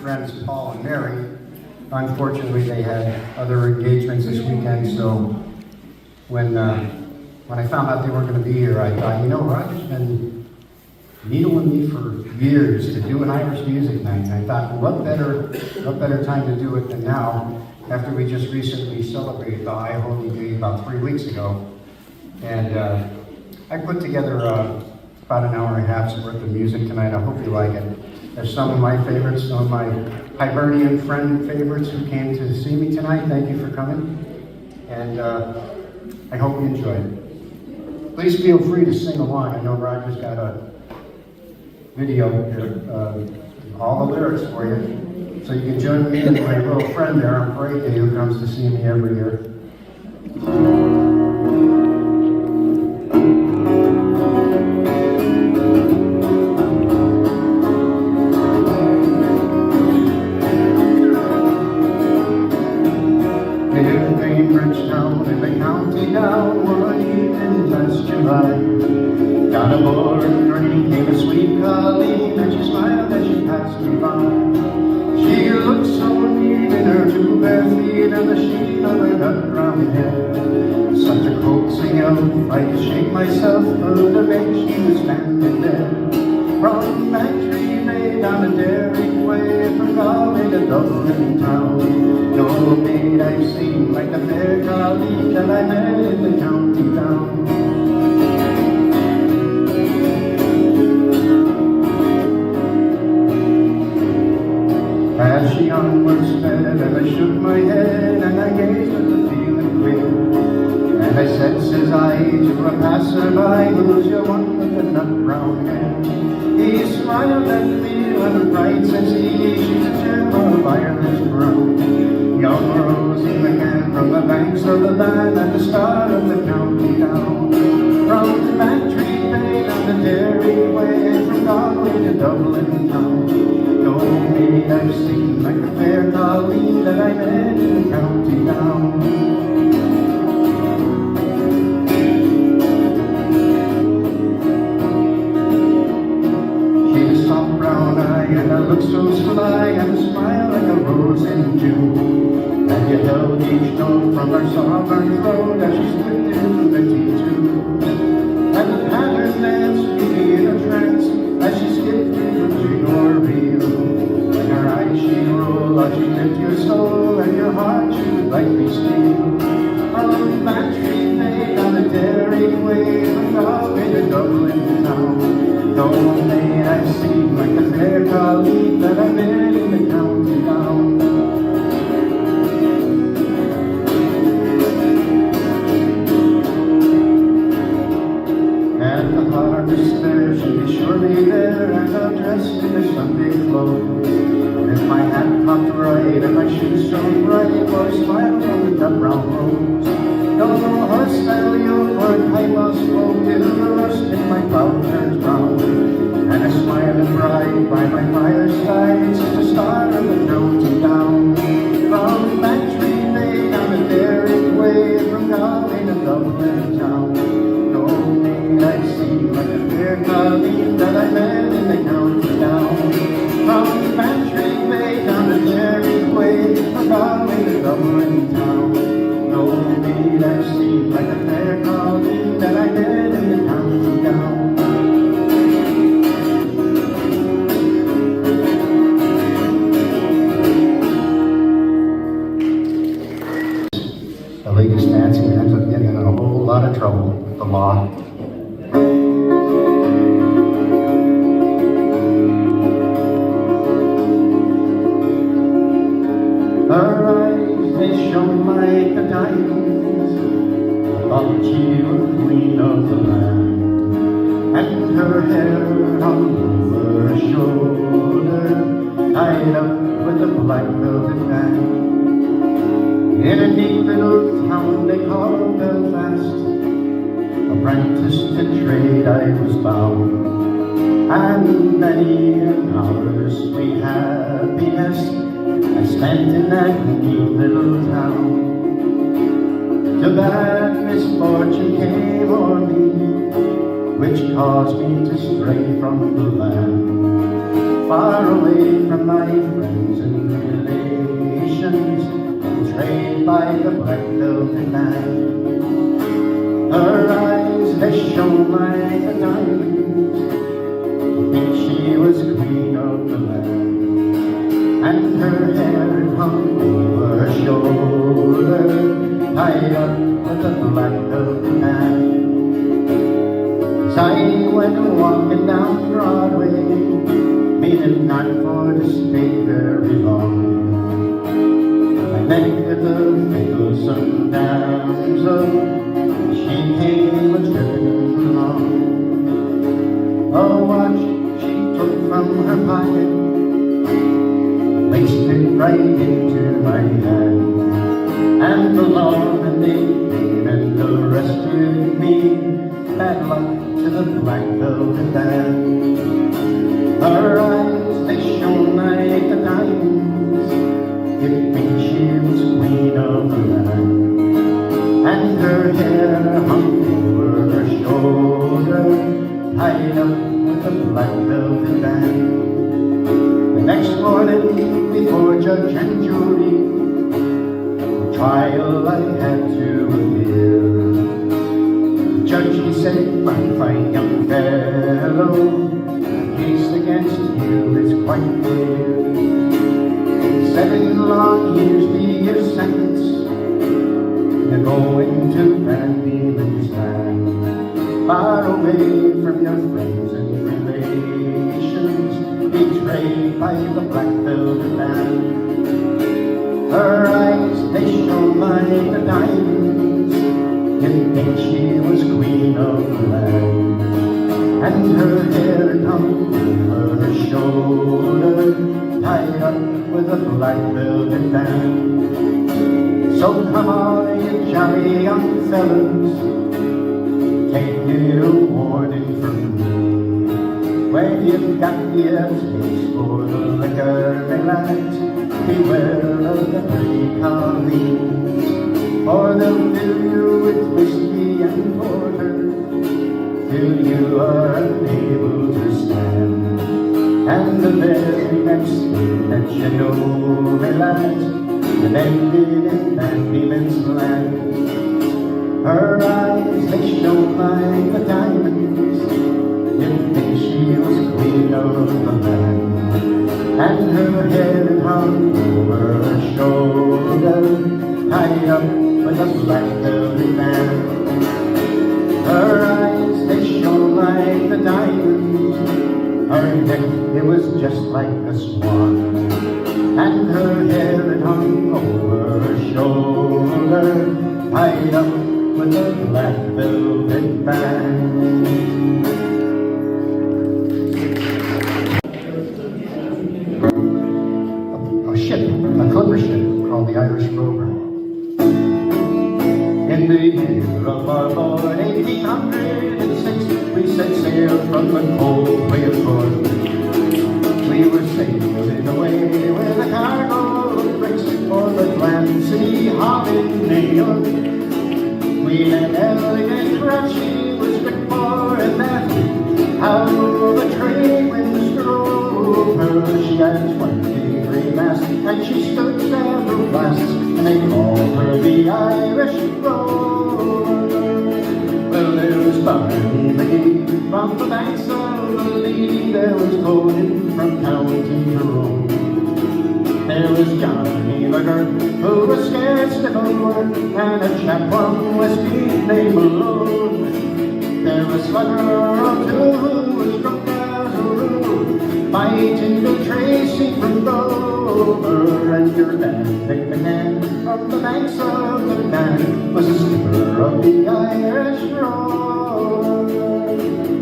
friends Paul and Mary. Unfortunately, they had other engagements this weekend, so when I found out they weren't going to be here, I thought, you know, Roger's been needling me for years to do an Irish music night. And I thought, what better time to do it than now, after we just recently celebrated the High Holy Day about 3 weeks ago. And I put together about an hour and a half's worth of music tonight. I hope you like it. There's some of my favorites, some of my Hibernian friend favorites who came to see me tonight. Thank you for coming. And I hope you enjoy it. Please feel free to sing along. I know Roger's got a video here, all the lyrics for you. So you can join me and my little friend there on Parade Day who comes to see me every year. In the county down one evening last July, down aboard the train came a sweet colleen, and she smiled as she passed me by. She looked so neat in her two bare feet and the sheen of her nut brown hair. Such a coaxing elf, I could shake myself through the bench she was standing there. From Bantry Bay down to Derry Way, from Galway to Dublin town, no maid I've seen like the fair colleen that I met in the county town. As she onward sped, and I shook my head, and I gazed at the feeling queer. And I said, says I, to a passer-by, who's your one with the nut brown hair? He smiled at me, and bright says he, she's a gem of Ireland's brown. Young Rosie McCann from the banks of the land, and the star of the county down. From Bantry Bay down to Derry Way, from Galway to Dublin town, no maid I've seen like the fair colleen that I met in the county down. And I looked so sly and a smile like a rose in June. And you held each note from her sovereign throat as she slipped into the T2. And the pattern danced me in a trance as she skipped through the jig or reel. When her eyes she'd roll, as she lift your soul, and your heart she would lightly steal. From Bantry Bay down the Derry Way, from Galway to Dublin town, no maid I've seen like the fair colleen that I met in the county down. And the harvest fair, she'll be surely there, and I'm dressed in her Sunday clothes. And my hat cocked right, and my shoes shone bright, for a smile from the nut brown rose. No horse style yoke or pipe or smoke, till the rust in my cloud turns brown. And a smiling bride by my fireside, such a star of the county down. From Bantry Bay down to Derry Way, from Galway to Dublin town, no maid I've seen like the fair colleen that I met in the county down. From Bantry Bay down to Derry Way, from Galway to Dublin town, no maid I've seen like the fair colleen that I met in the county down. Ladies dancing ends up getting in a whole lot of trouble with the law. Her eyes, they shone like the diamonds, I thought she was queen of the land. And her hair hung over her shoulder, tied up with a black velvet band. In a neat little town they called Belfast, apprenticed to trade I was bound. And many an hour's sweet happiness I spent in that neat little town. Till bad misfortune came o'er me, which caused me to stray from the land. far away from my friends and relations, betrayed by the black velvet band. Her eyes, they shone like a diamond. I think she was queen of the land. And her hair hung over her shoulder, tied up with a black velvet band. As I went walking down Broadway, meaning not for to stay very long, I met the fiddlesome damsel. She came a-tripping along. A watch she took from her pocket, placed it right into my hand, and along and they came and arrested me. Bad luck to the black velvet band. Her eyes, they shone like the diamonds. You'd think she was queen of the land. And her hair hung over her shoulder, tied up with a black velvet band. The next morning, before judge and jury, the trial I had to appear. The judge, he said, "My fine young fellow, the case against you is quite clear. 7 long years be your sentence. You're going to Van Diemen's Land, far away from your friends and relations, betrayed by the black velvet band." Her eyes, they shone like the diamonds. You'd think she was queen of the land. And her hair hung over her shoulder, tied up with a black velvet band. So come on, you jolly young fellas, take a warning from me. When you've got the taste for the liquor, my lads, beware of the pretty colleens, or they'll fill you with whiskey and porter till you are unable to stand. And the very next thing that you know, my lads, you've ended in Van Diemen's Land. Her eyes, they shone like the diamonds. You'd think she was queen of the land. And her hair hung over her shoulder, tied up with a black velvet band. Her eyes, they shone like the diamonds. Her neck, it was just like a swan. And her hair, it hung over her shoulder, tied up with a black velvet band. A ship, a clipper ship called the Irish Rover. In the year of our Lord 1806, we set sail from the cold bay of Cork. We were sailing away with a cargo of bricks for the Atlantic City harbor in New York. We had elegant craft, she was fit for a bath. How the trade winds drove her, she had 23 masts, and she stood several blasts, and they called her the Irish Rover. Well, there was Barney McGee from the banks of the Lee, there was Conan from County Tyrone, there was Johnny McGurk, who was scared stiff of work, and a chap from Westmeath named Malone. There was Slugger O'Toole, who was drunk as a rule, fighting Bill Tracy from Dover, and your dad, Dick McCann, from the banks of the Dan, was the skipper of the Irish Rover.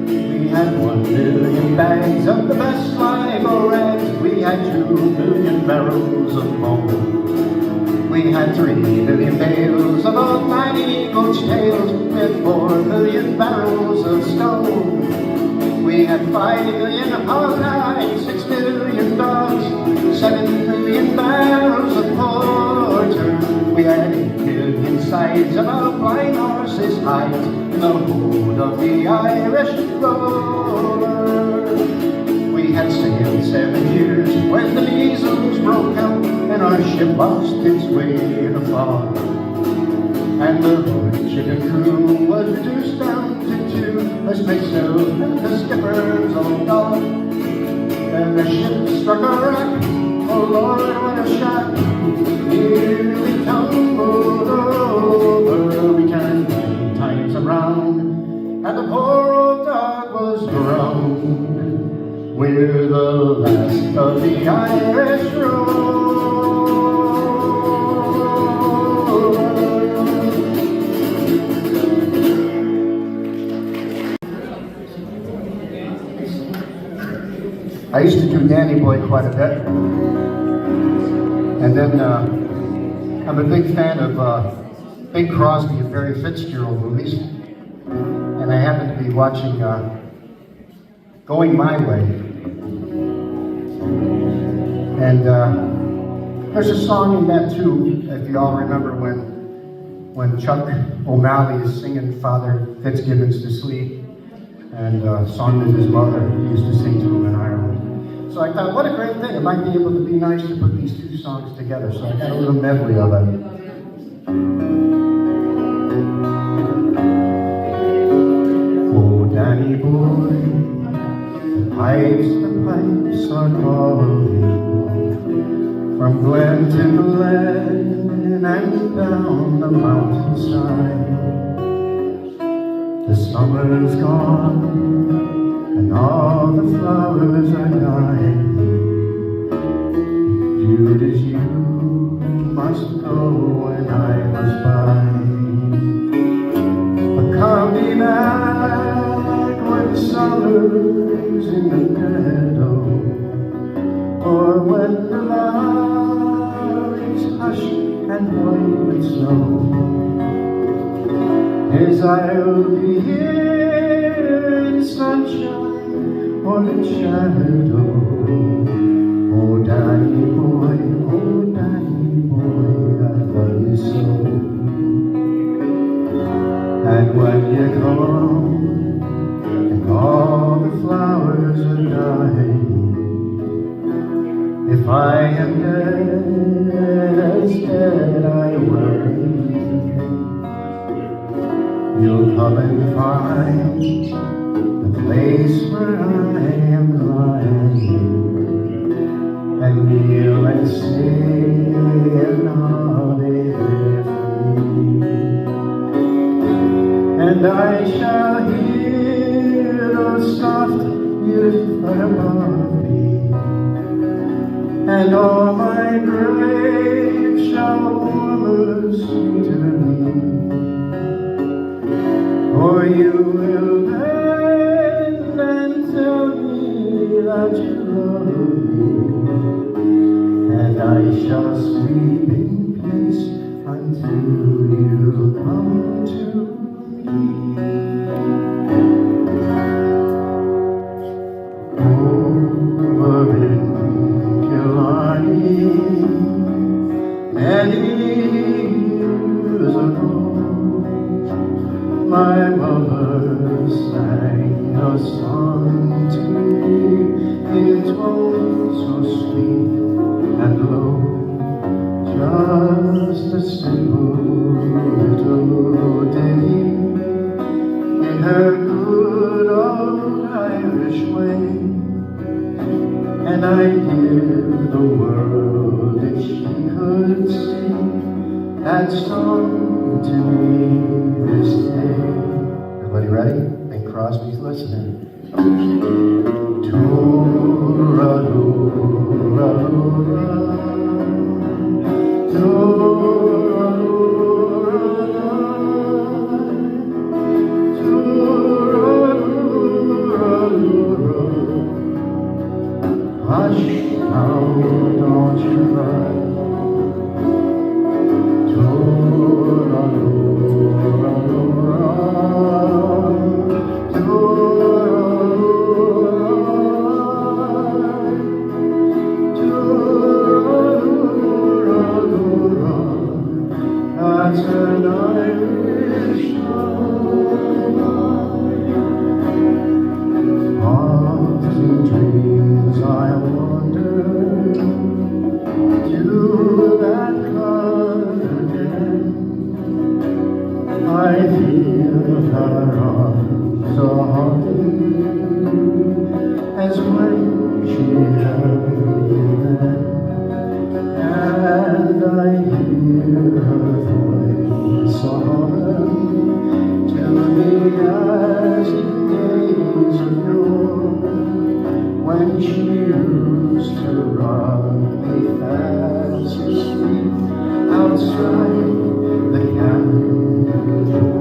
We had 1 million bags of the best Sligo rags, we had 2 million barrels of bone, we had 3 million bales of old 90 coach tails, we had 4 million barrels of stone, we had 5 million hog eyes, 6 million dogs, 7 million barrels of porter, we had 8 million sides of our blind horses' hides in the hold of the Irish Rover. We had sailed 7 years when the measles broke out and our ship lost its way in a fog. And the chicken crew was reduced down to 2, us myself and the skipper's old dog. And the ship struck a rock, oh Lord, what a shock, nearly tumbled over. We turned 9 times around, and the poor old dog was drowned. We're the last of the Irish Road. I used to do Danny Boy quite a bit, and then I'm a big fan of Bing Crosby and Barry Fitzgerald movies, and I happened to be watching Going My Way, and there's a song in that too, if you all remember when Chuck O'Malley is singing Father Fitzgibbons to sleep, and a song that his mother used to sing to him in Ireland. So I thought, what a great thing. It might be able to be nice to put these 2 songs together. So I got a little medley of it. Oh, Danny boy, the pipes are calling from glen to glen and down the mountainside. The summer's gone, and all the flowers are dying. Viewed as you must go when I was by. But come me back when summer's in the meadow, or when the valleys hush and white with snow. As I'll be here in sunshine or in shadow. Oh, Danny boy, I love you so. And when you come and all the flowers are dying, if I am dead, as dead I will be, you'll come and find the place where I am lying, and kneel and say an Ave there for me. And I shall hear those soft years above me, and all my grave shall murmur sweeter me. For you will bend and tell me that you love me, and I shall sleep in peace until you come to me. Over in Killarney, many years ago, my mother sang a song to me in tones so sweet and low, just a simple little ditty in her good old Irish way. And I'd give the world if she could sing that song to me this day. Everybody ready? Bing Crosby's listening. Hush, now don't you cry. That's an Irish lullaby. Often dreams I feel her arms so hard as when she held me then, and I hear her voice solemn tell me as in days of yore, when she used to rock me fast asleep outside the cabin door.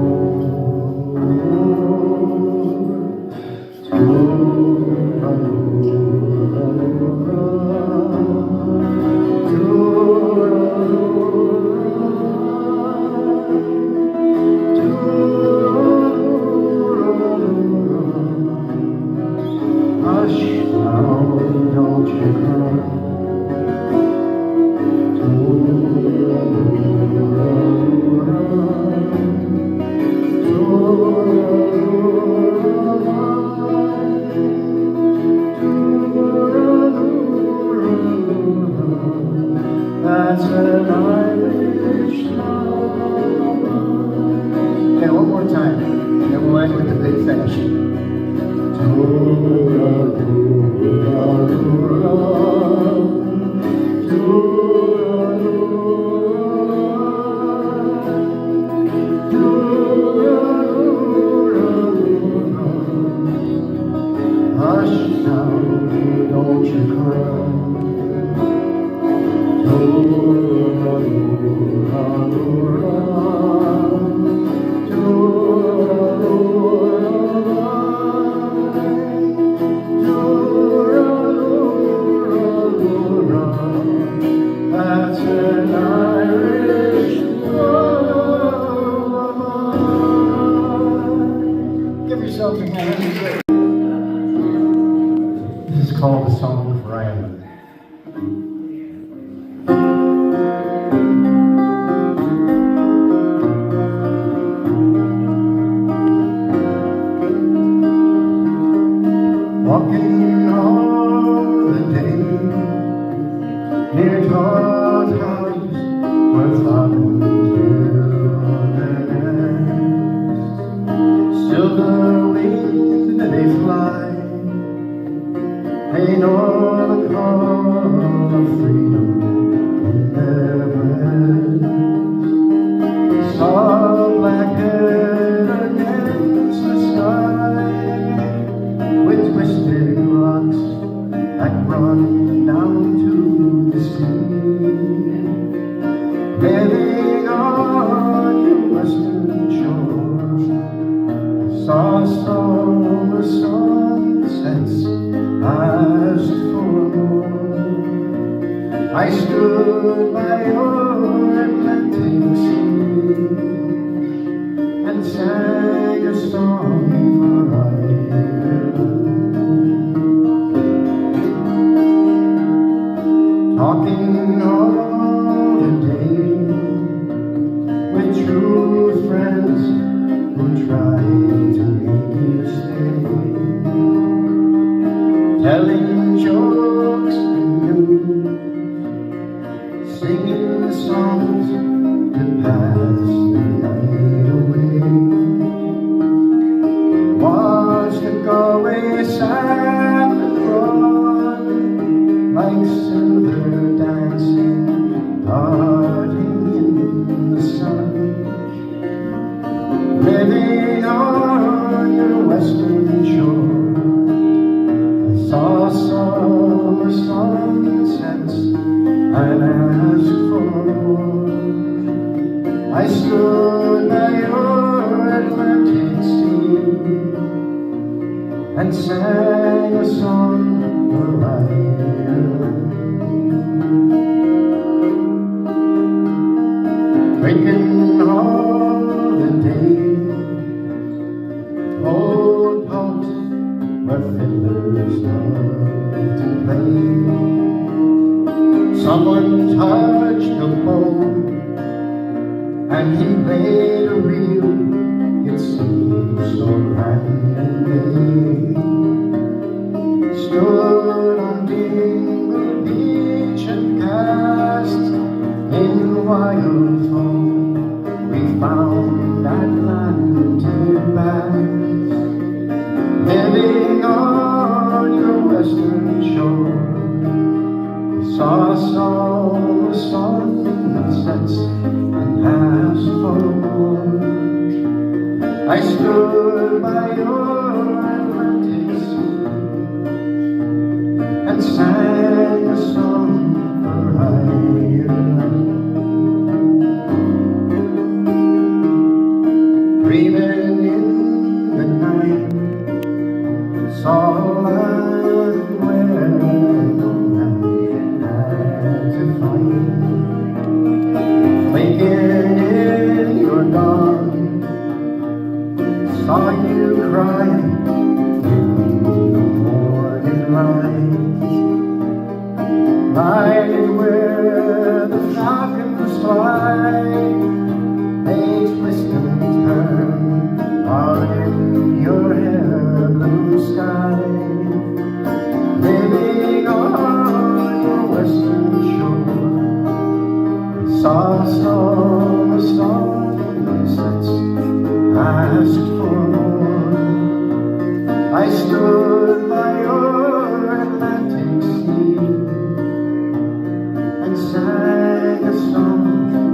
Hush now, don't you cry. That's an Irish lullaby. Okay, one more time, then we'll end with the big finish. Hush now, don't you cry. That's an Irish lullaby. Give yourselves a hand. This is called The Song for Ireland. Walking all the day near Todd's house where flowers nest. Still the wind they fly, they know the call of freedom in their breasts. Saw blackhead against the sky with twisted rocks that run down to the sea. Living on your western shore, saw summer sunsets, asked for more. I stood by your Atlantic sea and sang a song for Ireland. Talking all the day with true friends who try to make you stay, telling jokes and news, singing songs to pass the night away. Watch the Galway saffron like silver dancing, parting in the sun. Living on your western shore, I saw summer sunsets and asked for more. I stood by your Atlantic sea and sang a song for Ireland. Drinking all the day, old pubs where fiddlers love to play. Someone touched a bow and he played a reel. It seemed so grand and gay. Stood on Dingle Beach and cast in wild foam. We found Tobias, living on your western shore. Saw the sun that sets and asked for more. I stood by your Atlantic sea and sang a song for Ireland. Dreaming in the night, saw a land where no man had to find. Waking in your dawn, saw you crying in the morning light. Right where the falcons fly, they twist and turn on in your hair blue sky. Living on your western shore, saw a song that sets, asked for more. I stood by your Atlantic sea and sang a song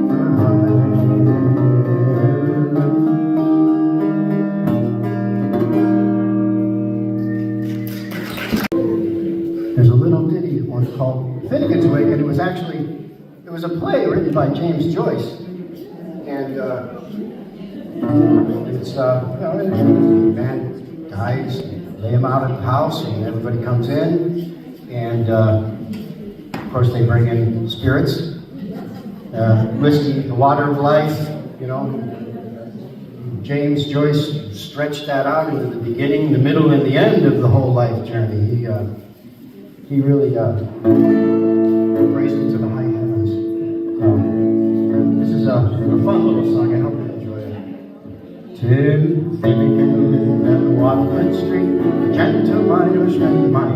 for Ireland. There's a little ditty once called Finnegan's Wake, and it was a play written by James Joyce, and it's a man dies, lay him out at the house, and everybody comes in, and of course they bring in spirits, whiskey, the water of life, James Joyce stretched that out into the beginning, the middle, and the end of the whole life journey. He really raised it to the high heavens. This is a fun little song. I hope you enjoy it. Tim Finnegan lived at Watford Street, a gentle Irishman, my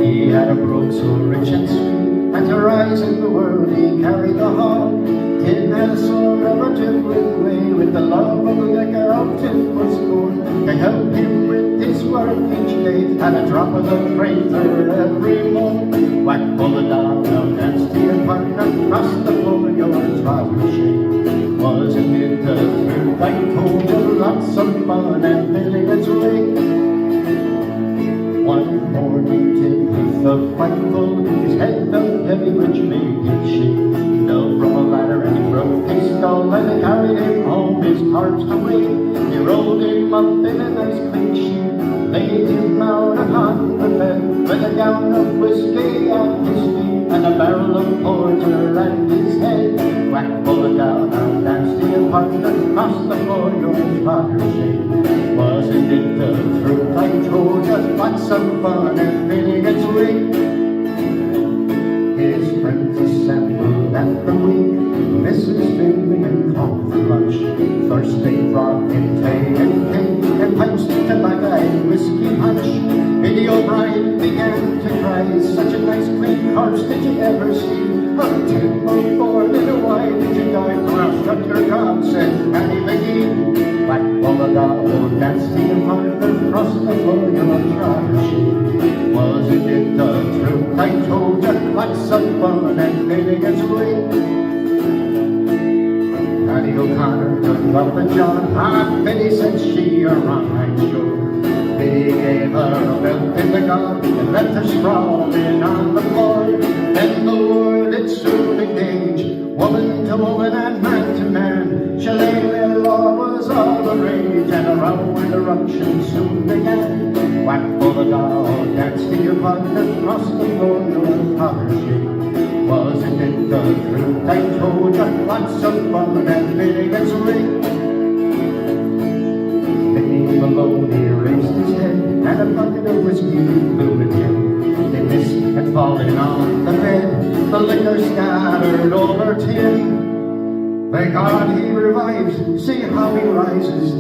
he had a brogue so rich and sweet, and to rise in the world he carried the hall. Tim had a sore relative with the love of liquor of Tim was born. To help him with his work each day, and a drop of the Fraser every morn. Whack pull the dog, now dance to your partner, cross the floor, your father's shame. Wasn't it the truth I told you, lots of fun and filling its way? One morning Tim he felt quite full, his head felt heavy which made him shake. He fell from a ladder and he broke his skull, and they carried him home, his corpse away. They rolled him up in a nice clean sheet, laid him out upon the bed, with a gown of whiskey at his feet, and a barrel of porter at his head. Whack, pull it down, now dance to your partner, cross the floor, your father's shame. Wasn't it the truth I told you, lots of fun and filling its way? His friends assembled at the wake, Mrs. Finnegan called for lunch. First they brought in tea and cake, and pipes, tobacco and whiskey punch. Biddy O'Brien began to cry, such a nice clean corpse did you ever see? Oh, Tim, oh, poor little, why did you die? Well, shut your gob, said Annie McGee. Black Bulldog, dance to your partner, cross the floor, your father's shame. Wasn't it the truth I told you, lots of fun and filling its way? Annie O'Connor took up a John, Biddy said she, you're wrong, I'm sure. Biddy gave her a belt in the guard and left her sprawling on the floor. Then the war did soon engage, woman to woman and man to man. Shillelagh law was all the rage, and a row and eruption soon began. Whack for the doll, dance to your partner, cross the floor, your father's shame. Wasn't it the truth I told you, lots of fun and filling its way? Malone, he raised his head, and a bucket of whiskey blew at him. They missed and fallen on the bed, the liquor scattered over Tim. Thank God he revives, see how he rises,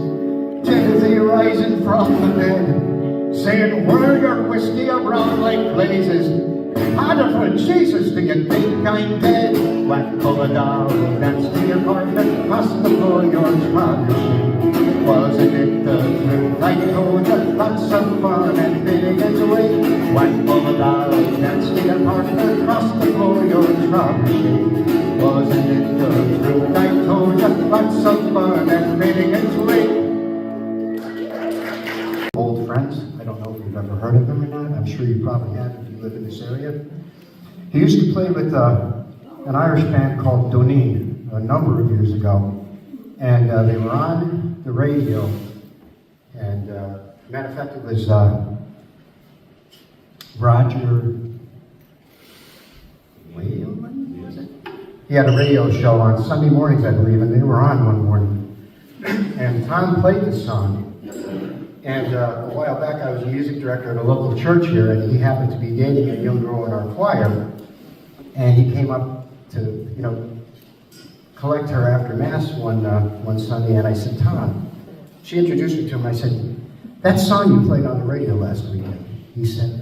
Timothy rising from the bed, saying, whirl your whiskey around like blazes. Father, for Jesus, do you think I'm dead? When pull a doll, dance to your partner, across the floor, yours machine. Wasn't it the truth I told you? Lots of fun and big as away. When pull a doll, dance to your partner, across the floor, yours machine. Wasn't it the truth I told you? Lots of fun and big as away. Old friends. I don't know if you've ever heard of him or not. I'm sure you probably have if you live in this area. He used to play with an Irish band called Doneen a number of years ago. And they were on the radio. And matter of fact, it was Roger Whalen, was it? He had a radio show on Sunday mornings, I believe, and they were on one morning. And Tom played the song. And a while back, I was a music director at a local church here, and he happened to be dating a young girl in our choir. And he came up to, collect her after Mass one Sunday, and I said, Tom, she introduced me to him. I said, that song you played on the radio last weekend.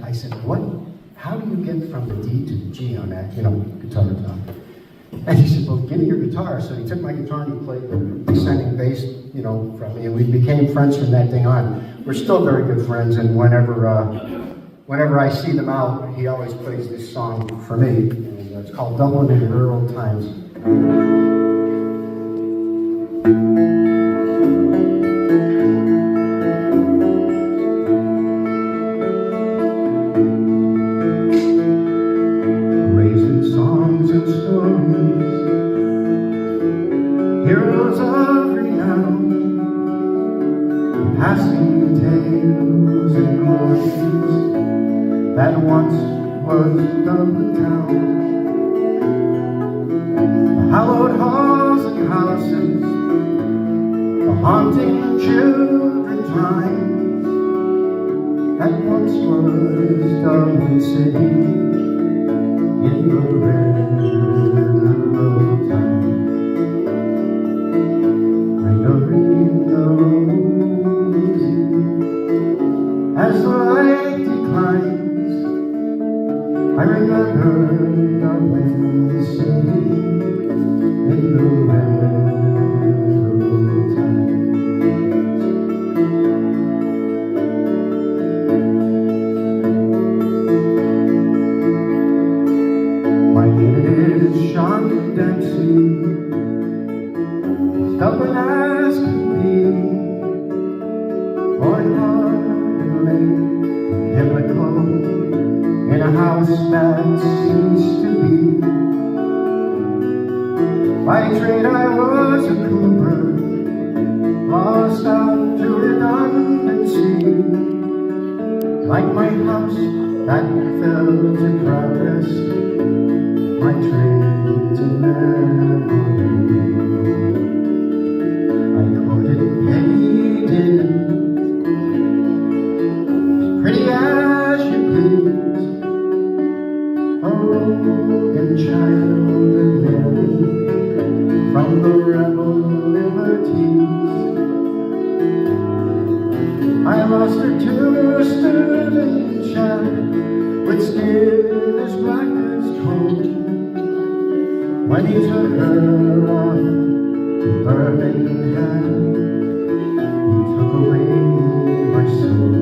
I said, what? How do you get from the D to the G on that, guitar tone? And he said, well, give me your guitar. So he took my guitar and he played the descending bass, from me, and we became friends from that thing on. We're still very good friends, and whenever I see them out, he always plays this song for me. And it's called Dublin in Rural Times. Raising songs and stories, heroes of renown, passing tales and glories that once was the town. The hallowed halls and houses, the haunting children's rhymes, that once was Dublin City in the railroad time. As the light declines, I remember Dublin City in the railroad times. My name is Sean Dempsey, Dublin as could be. Born hard and late, biblical, in a house that ceased to be. By trade I was a cooper, lost out to redundancy. Like my house that fell to progress, my trade to memory. I quoted Hayden, pretty as you please, a rogan child of Mary from the rebel liberties. I lost her to a student chap with skin as black as coal, when he took her off to Birmingham, he took away my soul.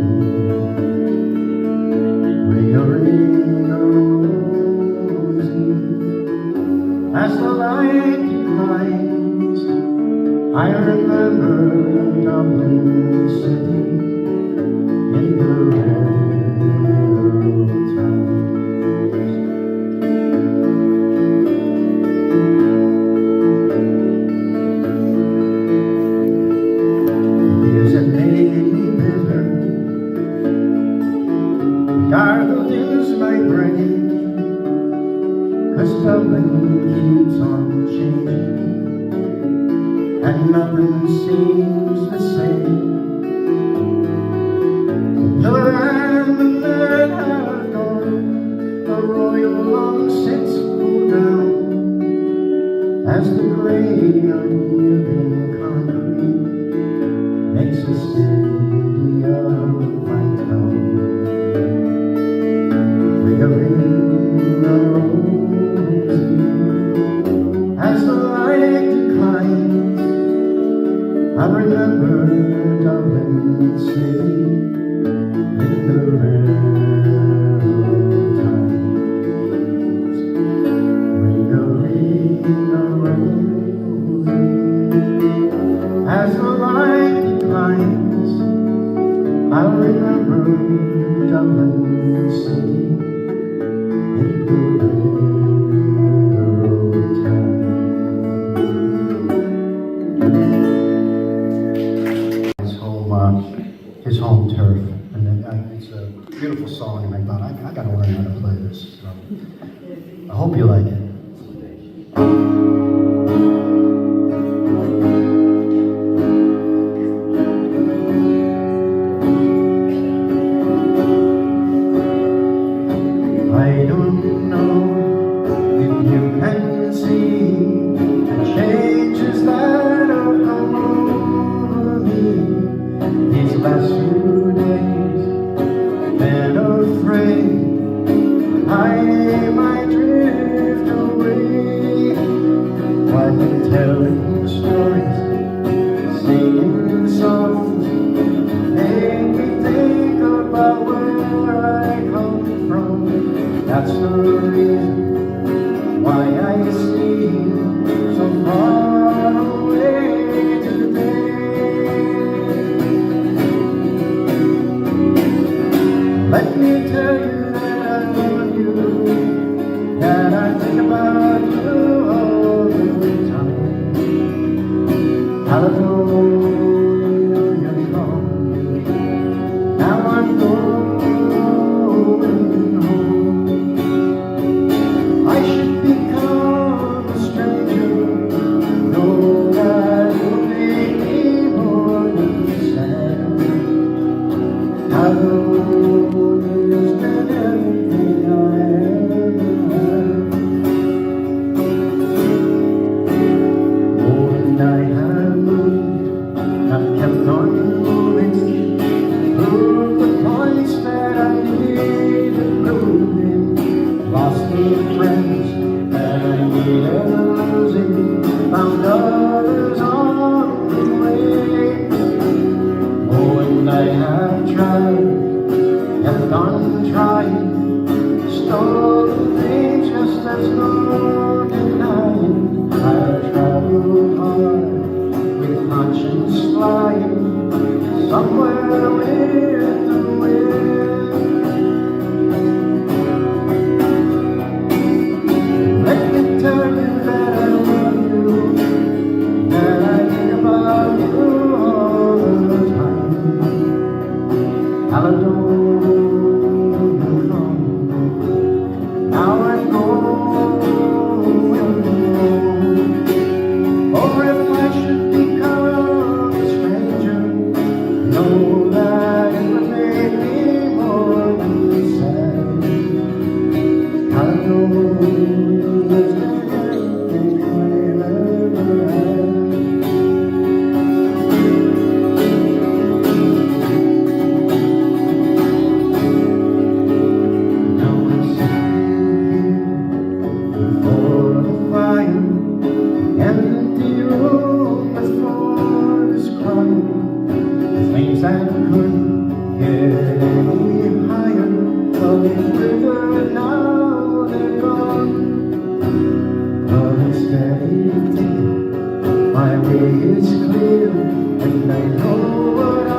As the light declines, I remember Dublin City in the railroad times. Years that made me bitter, gargled is my brain. 'Cause Dublin keeps on changing, and nothing seems the same. The pillar and the bird have gone, the royal long since pulled down, as the grain of living concrete makes a city of my town. Ring-a-ring, I remember Dublin City in the railroad times, ring-a-ring-a-rolling, as the light declines. I remember Dublin City in the railroad times. His home turf, and then, it's a beautiful song, and I thought, I gotta learn how to play this, so I hope you like it. I don't know if you can see the changes that have come over me these last few days. Been afraid I might drift away, while telling stories, singing songs, make me think about where I come from. That's the reason why I seem so far away today. Let me tell you that I love you, that I think about you all the time. Hallelujah, you're gone. Now I'm going home. I should become a stranger, know that will make me more than sad. Hallelujah's been everything I ever had. Oh, and I have moved, I've kept on moving through the points that I needed proving. Lost the friends that I needed losing, found others on the way. Oh, and I have tried, kept on trying, stole things just as no denying. I've traveled hard with conscience flying, somewhere with the wind. Let me tell you that I love you, that I think about you all the time. Hallelujah, come. Now I'm going home. Or if I should become a stranger, know that it would make me more than sad. Hallelujah's been everything I ever had. Now I'm sitting here before the fire, empty room before this crying. The things that couldn't get any higher, flowing river, now they're gone. But instead my way is clear, and I know what I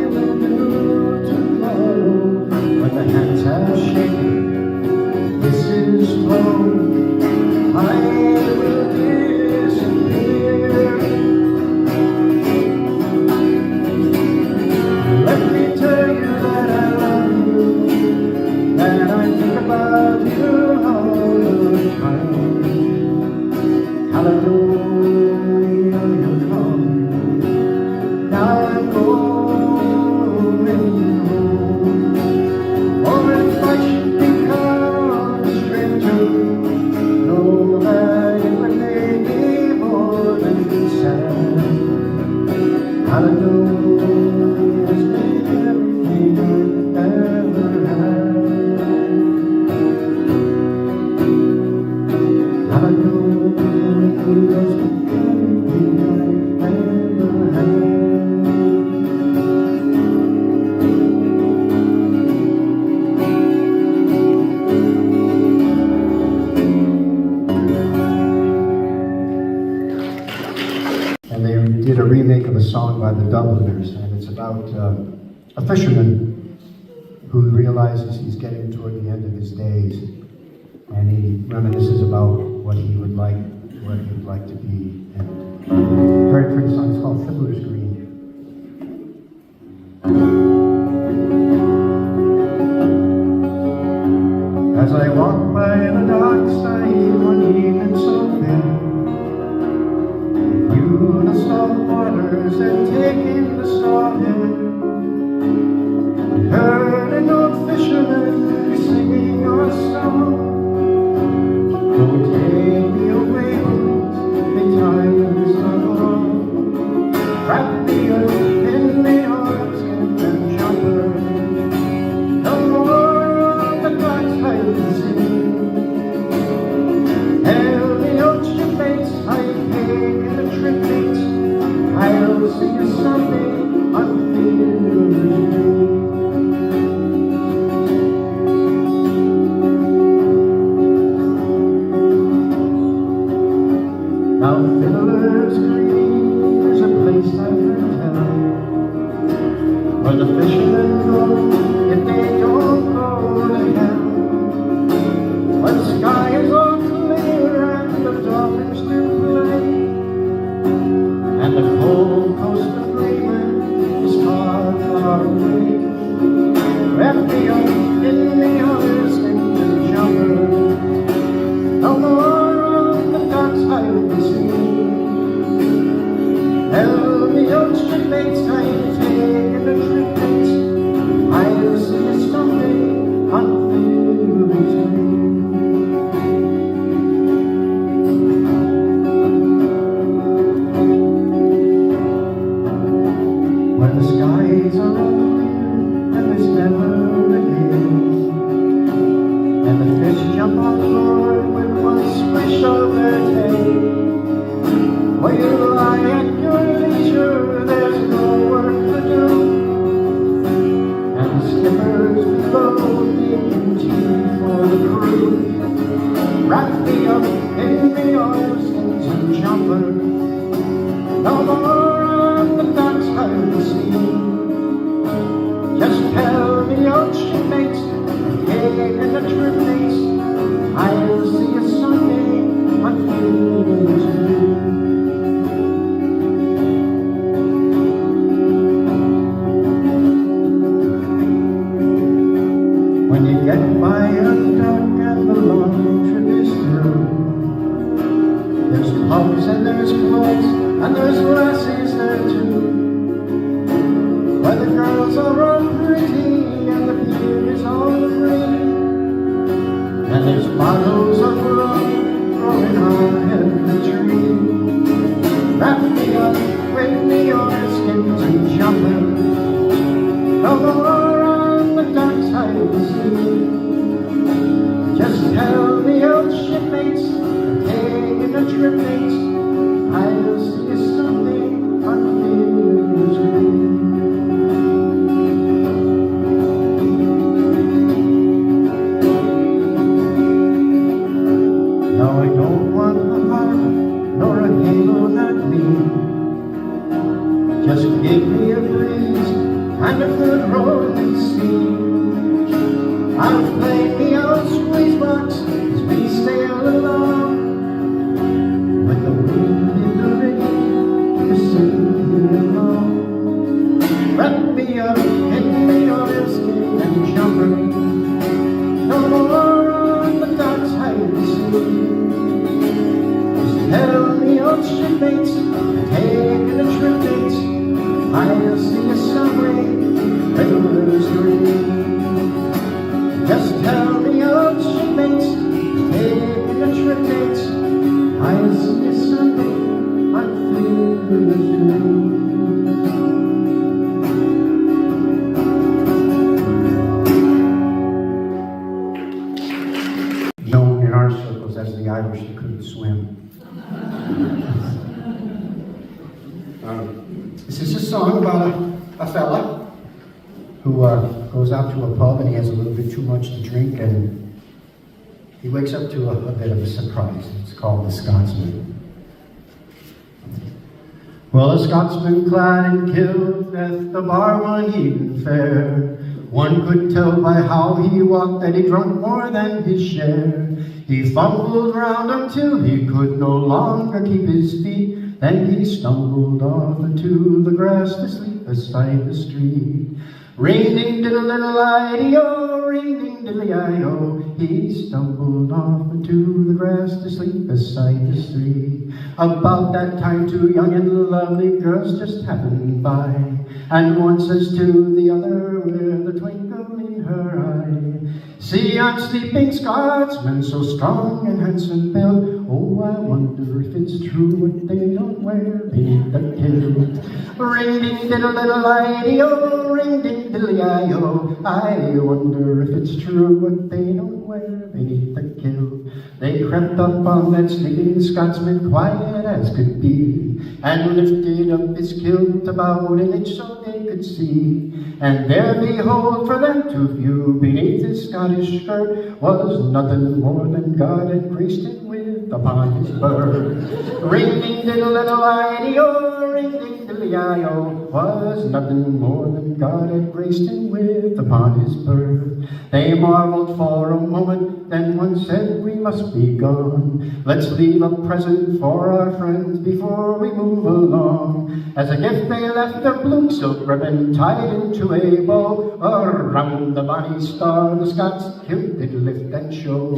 will do tomorrow. When the hands have shaken, this is home, I will disappear. Let me tell you that I love you, that I think about you all the time. Hallelujah, you're come. Now I'm going home. Or if I should become a stranger, know that it would make me more than sad. Hallelujah's been everything I ever had. Hallelujah's been everything I ever had. a song by the Dubliners, and it's about a fisherman who realizes he's getting toward the end of his days, and he reminisces about what he would like to be. And very pretty song. It's called Fiddler's Green. As I walk by the dockside one evening so fair, view the salt waters and take in the salt air, heard an old fisherman singing a song. Oh, take me away, the time is not long. Wrap me up in the arms and jumper. No more on the dockside to see. Tell the ocean mates I'm taking a trip, mates. I'll see you someday on Fiddler's Green. Now Fiddler's Green is a place I've heard tell, where the fishermen go if they don't go to hell. When the sky is all clear and the dolphins do play, and the cold coast of Greenland is far, far away. Wrap me up in the others and jumper. No more on the dockside to see. Tell the ocean mates I'm taking a trip, mates. I'll see you someday on Fiddler's Green. When the skies are all clear and there's never a gale, and the fish jump on board with one swish of their tail, while you lie at your leisure, there's no work to do, and the skippers below making tea for the crew. Wrap me up in the oilskins and jumper. No more on the dockside to see. Just tell the ocean mates I'm taking a trip, mates. I'll see you someday on Fiddler's Green. When you get by a dock and the long trip is through, there's pubs and there's clubs and there's lassies there too, where the girls are all pretty and the beer is all free, and there's bottles of rum growing on every tree. Wrap me up with the oilskins and jumper. No more on the dockside to see. Just tell the ocean mates I'm taking a trip, mates. I'll see you someday on Fiddler's Green. Now I don't want a harp nor a halo, not me. Just give me a breeze and a good rolling sea. I'll play the old squeeze box as we sail along, with the wind in the rain to sing along. Wrap me up in the oilskin and jumper. No more on the dockside to see. Just tell the ocean mates I'm taking a trip, mates. I'll see you someday, Fiddler's Green. Just tell the ocean mates I'm taking a trip, mates. I'll see you someday on Fiddler's Green. Known in our circles as the Irish that couldn't swim. This is a song about a fella who goes out to a pub and he has a little bit too much to drink and he wakes up to a bit of a surprise. It's called The Scotsman. Well, a Scotsman clad in kilt at the bar one evening fair. One could tell by how he walked that he drunk more than his share. He fumbled round until he could no longer keep his feet. Then he stumbled off into the grass to sleep beside the street. Ring-ding-diddle-diddle-I-dee-o, ring-ding-diddle-I-o. He stumbled off into the grass to sleep beside the street. About that time, two young and lovely girls just happened by, and one says to the other with a twinkle in her eye, "See yon sleeping Scotsman, so strong and handsome built. Oh, I wonder if it's true what they don't wear beneath the kilt." Ring-ding-diddle-diddle-I-dee-o, ring-ding-diddle-I-o. I wonder if it's true what they don't wear beneath the kilt. They crept up on that sleeping Scotsman, quiet as could be, and lifted up his kilt about an inch so they could see. And there, behold, for them to view, beneath his Scottish skirt, was nothing more than God had graced him with upon his birth. Ring-ding-diddle-diddle-I-dee-o, ring-ding-diddle-I-o. Was nothing more than God had graced him with upon his birth. They marveled for a moment, then one said, "We must be gone. Let's leave a present for our friends before we move along." As a gift they left a blue silk ribbon tied into a bow. Around the bonny star the Scots kilt did lift and show.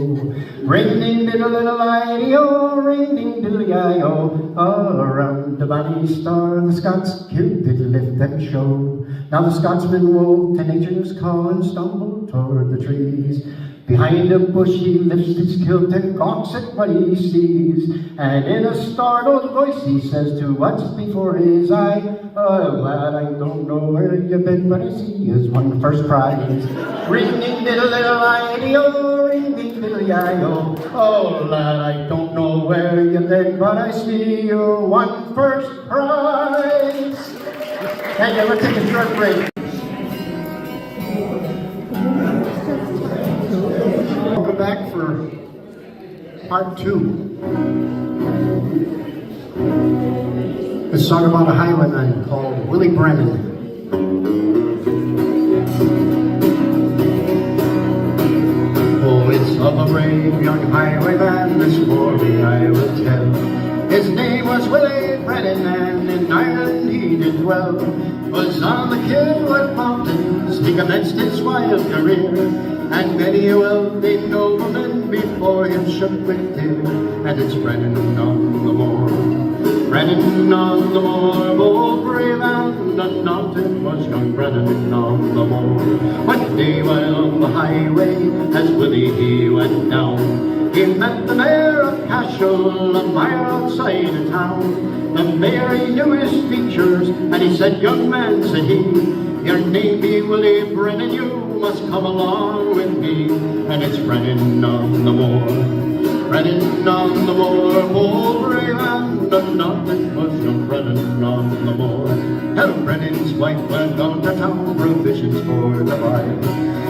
Ring-ding-diddle-diddle-I-dee-o, ring-ding-diddle-I-o. Around the bonny star the Scots kilt did lift and show. Now the Scotsman woke to nature's call and stumbled toward the trees. Behind a bush he lifts his kilt and gawks at what he sees. And in a startled voice he says to what's before his eye, "Oh, lad, I don't know where you've been, but I see you's won first prize." Ring-ding-diddle-diddle-I-dee-o, ring-ding-diddle-I-o. "Oh, lad, I don't know where you've been, but I see you won first prize." Thank you. Let's take a short break. Welcome back for part 2. A song about a highwayman called Willie Brennan. Oh, it's of a brave young highwayman, this story I will tell. His name was Willie Brennan, and in Ireland he did dwell. Was on the Kilworth Mountains he commenced his wild career, and many a wealthy nobleman before him shook with fear. And it's Brennan on the moor, Brennan on the moor, oh brave and undaunted was young Brennan on the moor. One day while on the highway, as Willie he went down, he met the mayor of Cashel, a mile outside of town. The mayor, he knew his features, and he said, "Young man," said he, "your name be Willie Brennan, you must come along with me." And it's Brennan on the moor, Brennan on the moor, oh brave and undaunted was young Brennan on the moor. Now Brennan's wife went down to town, provisions for the buy,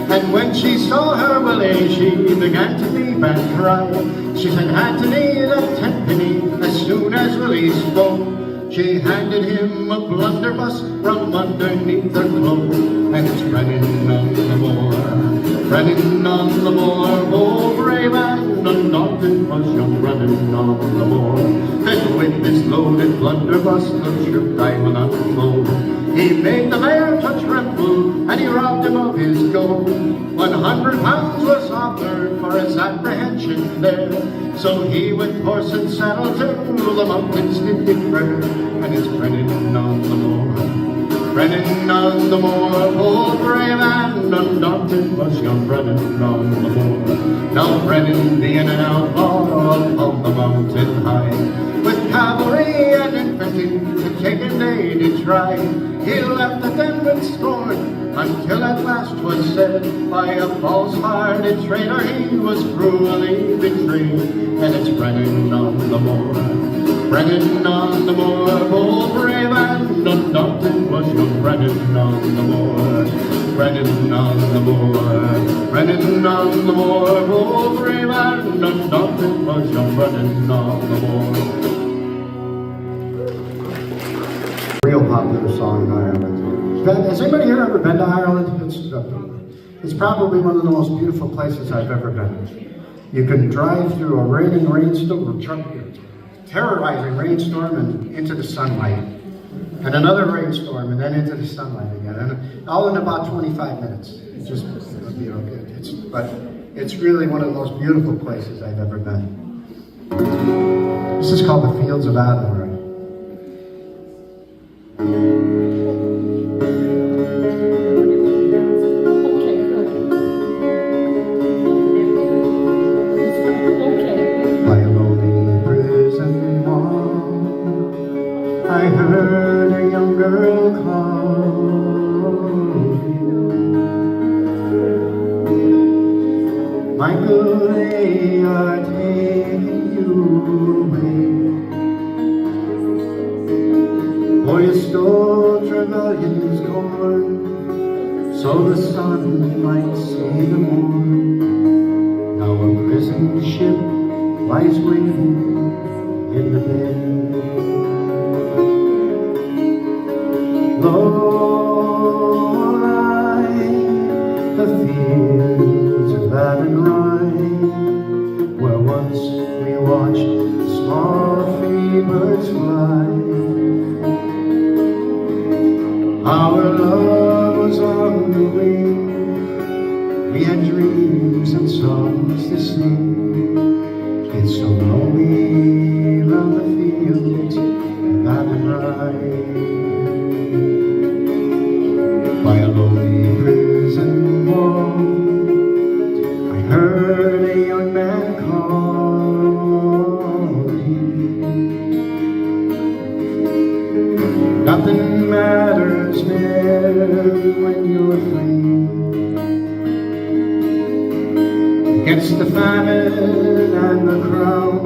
and when she saw her Willie, she began to weep and cry. She said, "Anthony, that tenpenny," as soon as Willie spoke. She handed him a blunderbuss from underneath her cloak. And it's Brennan on the moor, Brennan on the moor, oh brave and undaunted was young Brennan on the moor. And with this loaded blunderbuss, the true I will not flow. He made the mayor to tremble, and he robbed him of his gold. 100 pounds was offered for his apprehension there, so he with horse and saddle to the mountains did defer. And it's Brennan on the moor, Brennan on the moor, oh brave and undaunted was young Brennan on the moor. Now Brennan being an outlaw upon the mountain high, with cavalry and infantry to take him they did try. He left the den with scorn, until at last was said, by a false-hearted traitor he was cruelly betrayed. And it's Brennan on the moor, Brennan on the moor, oh brave and undaunted was young Brennan on the moor. Brennan on the moor, Brennan on the moor, oh brave and undaunted was young Brennan on the moor. popular song in Ireland. Has anybody here ever been to Ireland? It's probably one of the most beautiful places I've ever been. You can drive through a rainstorm, terrorizing rainstorm, and into the sunlight, and another rainstorm, and then into the sunlight again, and all in about 25 minutes. It's just, but it's really one of the most beautiful places I've ever been. This is called the Fields of Athenry. I heard a young girl call, Michael, they are taking you away. For you stole Trevelyan's corn, so the sun might see the morn. Now a prison ship lies waiting in the bay. Low lie the fields of Athenry, where once we watched the small free birds fly. Our love was on the wing, we had dreams and songs to sing. It's so lonely round the fields of Athenry. By a lonely prison wall, I heard a young man calling. Nothing matters there when you're free. Against the famine and the crowd,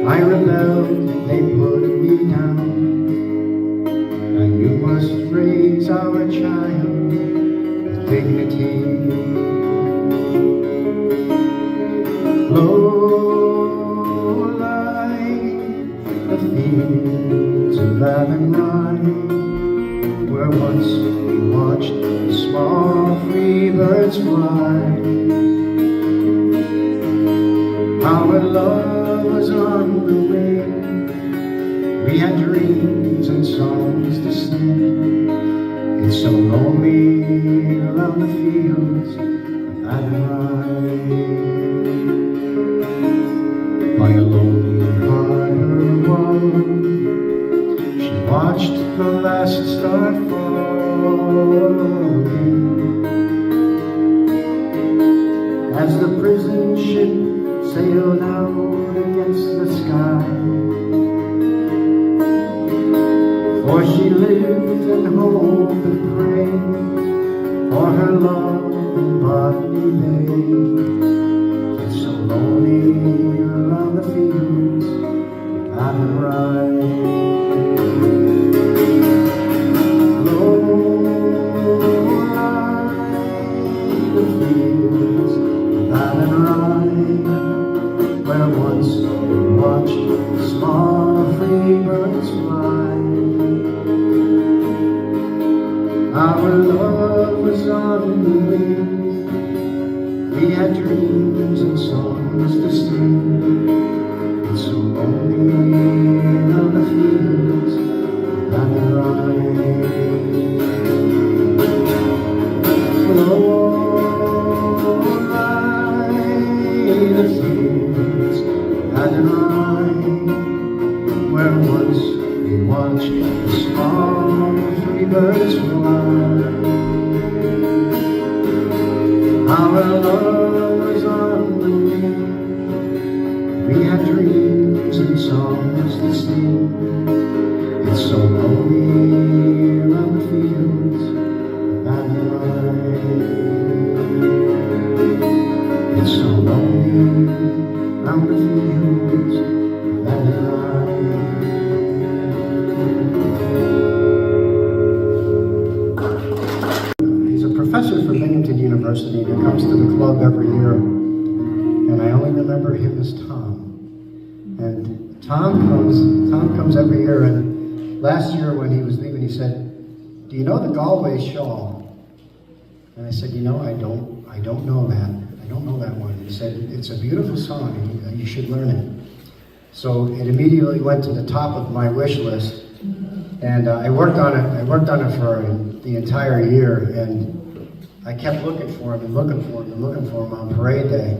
I rebelled, they put me down. You must raise our child with dignity. Low lie the fields of Athenry, where once we watched the small free birds fly. Our love was on the wing, we had dreams and songs to sing. It's so lonely around the fields of Athenry. By a lonely harbor wall, she watched the last star falling. As the prison ship sailed out against the sky, for she lived in hope and prayed for her love and bodily day. It's so lonely around the fields of Athenry. Low lie the fields of Athenry, where once we watched small free birds fly. Our love was on the wing, we had dreams and songs to sing. It's so lonely on the fields of Athenry. Low lie the fields of Athenry, where once we watched the small free birds fly. Our love was on the wing, we had dreams and songs to sing. It's so lonely around the fields of Athenry. It's so lonely around the fields of Athenry. Professor from Binghamton University, and he comes to the club every year, and I only remember him as Tom. And Tom comes every year, and last year when he was leaving, he said, "Do you know the Galway shawl?" And I said, "I don't know that. I don't know that one." He said, "It's a beautiful song, and you should learn it." So it immediately went to the top of my wish list, and I worked on it. I worked on it for the entire year, and I kept looking for him and looking for him and looking for him on parade day.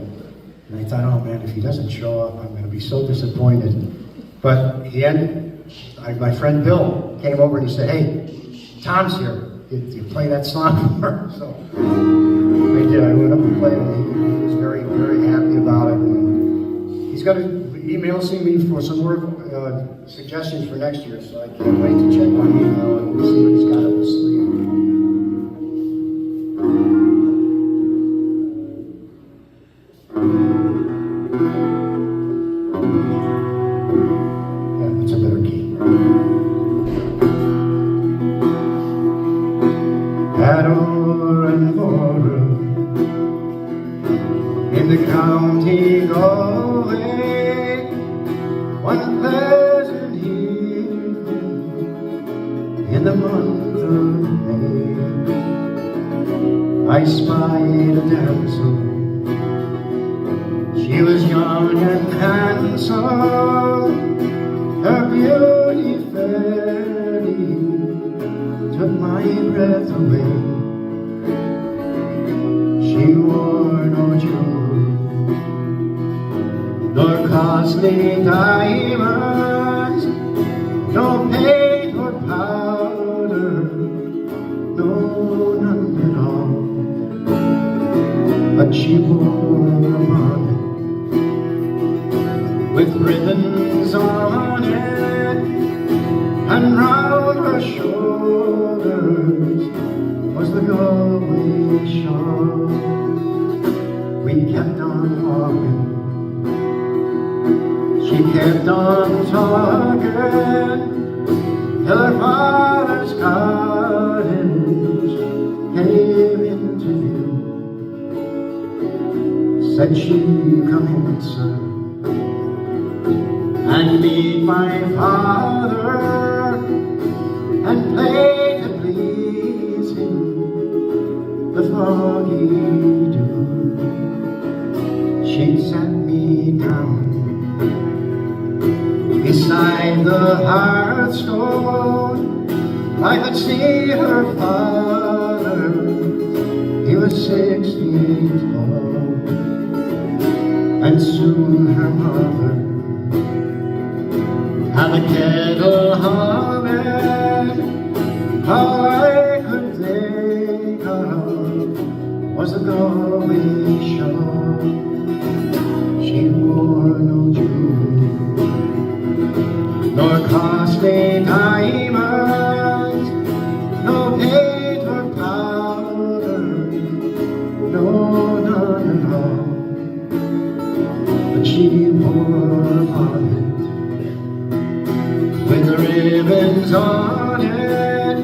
And I thought, oh man, if he doesn't show up, I'm going to be so disappointed. But my friend Bill came over and he said, "Hey, Tom's here. You play that song for her." So I did. I went up and played it. He was very, very happy about it. And he's got to email me for some more suggestions for next year. So I can't wait to check my email and see what he's got up his sleeve. Yeah, that's a better key. Adore and Laura in the county Galway, one pleasant evening in the month of May, I spied a damsel. She was young and handsome, her beauty fairly took my breath away. She wore no jewelry, nor costly diamonds, no paint or powder, no, none at all. But she wore a bonnet with ribbons on it, and round her shoulders was the Galway shawl. We kept on walking, she kept on talking, till her father's cottage came into view. Said she, "Come in, son, and meet my father, and play to please him the foggy dew." She sat me down beside the hearthstone. I could see her father, he was 6 feet tall, and soon her mother had a kettle humming. All I could think of was the Galway shawl. She wore no jewelry, nor costly diamonds, no paint or powder, no, none at all. But she wore a bonnet with ribbons on it,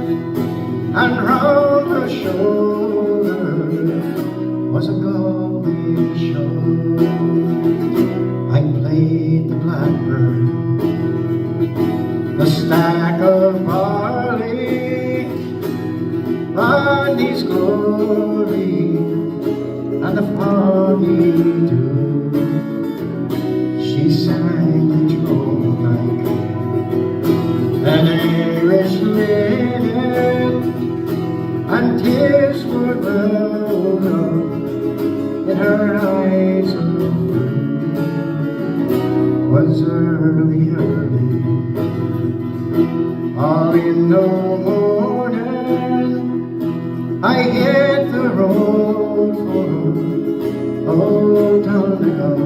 and round her shoulders was a Galway shawl. I played the blackbird, the stack of barley, Rodney's glory, and the foggy dew. She sang the drone like an Irish linen, and tears were welled up in her eyes of blue. Was early, all in the morning, I hit the road for old Donegal.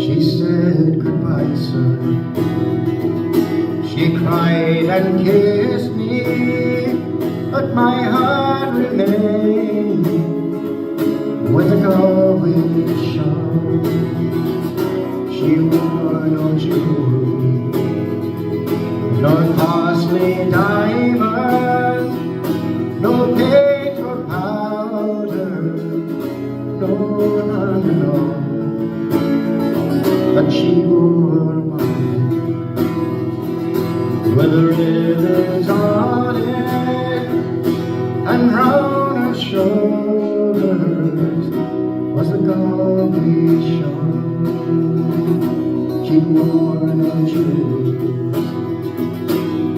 She said, "Goodbye, son." She cried and kissed me, but my heart remained with a Galway shawl. She wore no jewelry, nor costly diamonds, no paint or powder, no, none at all. But she wore a bonnet shoulders was a gaudy shawl. She wore no shoes,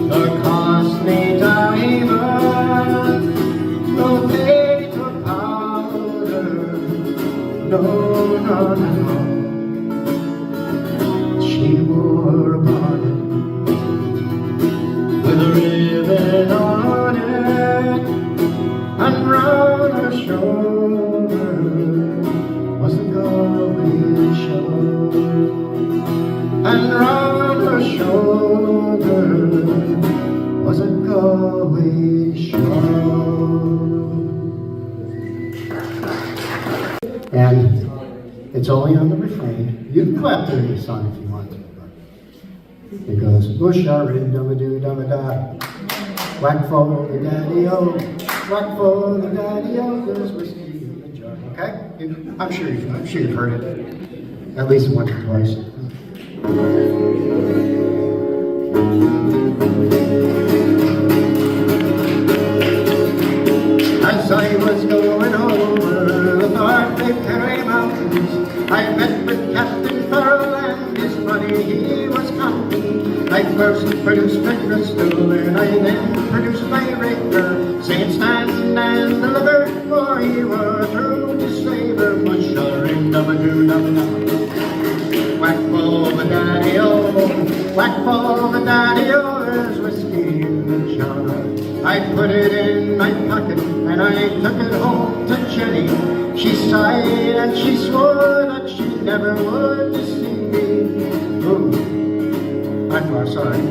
nor costly diamond, no paint or powder, no, no, no. She wore a bonnet with a ribbon on it, and round her shoulder was a golden shawl, and round her shoulder was a golden shawl. And it's only on the refrain. You can clap to the song if you want to. It goes, bush-a-rin-dum-a-doo-dum-a-da. Whack for the daddy-o, whack for the daddy-o, there's whiskey in the jar. Okay? I'm sure you've heard it at least once or twice. As I was going over the Barclay Mountains, I met with Captain Farrell and his money he was counting. I first produced my crystal, and I then produced my raker, saying stand and deliver, for he were through to savor. Bush-a-ring-dum-a-doo-dum-a-da. Whack for the daddy-o, whack for the daddy-o, there's whiskey in the jar. I put it in my pocket and I took it home to Jenny. She sighed and she swore that she never would deceive me. Ooh, I'm sorry.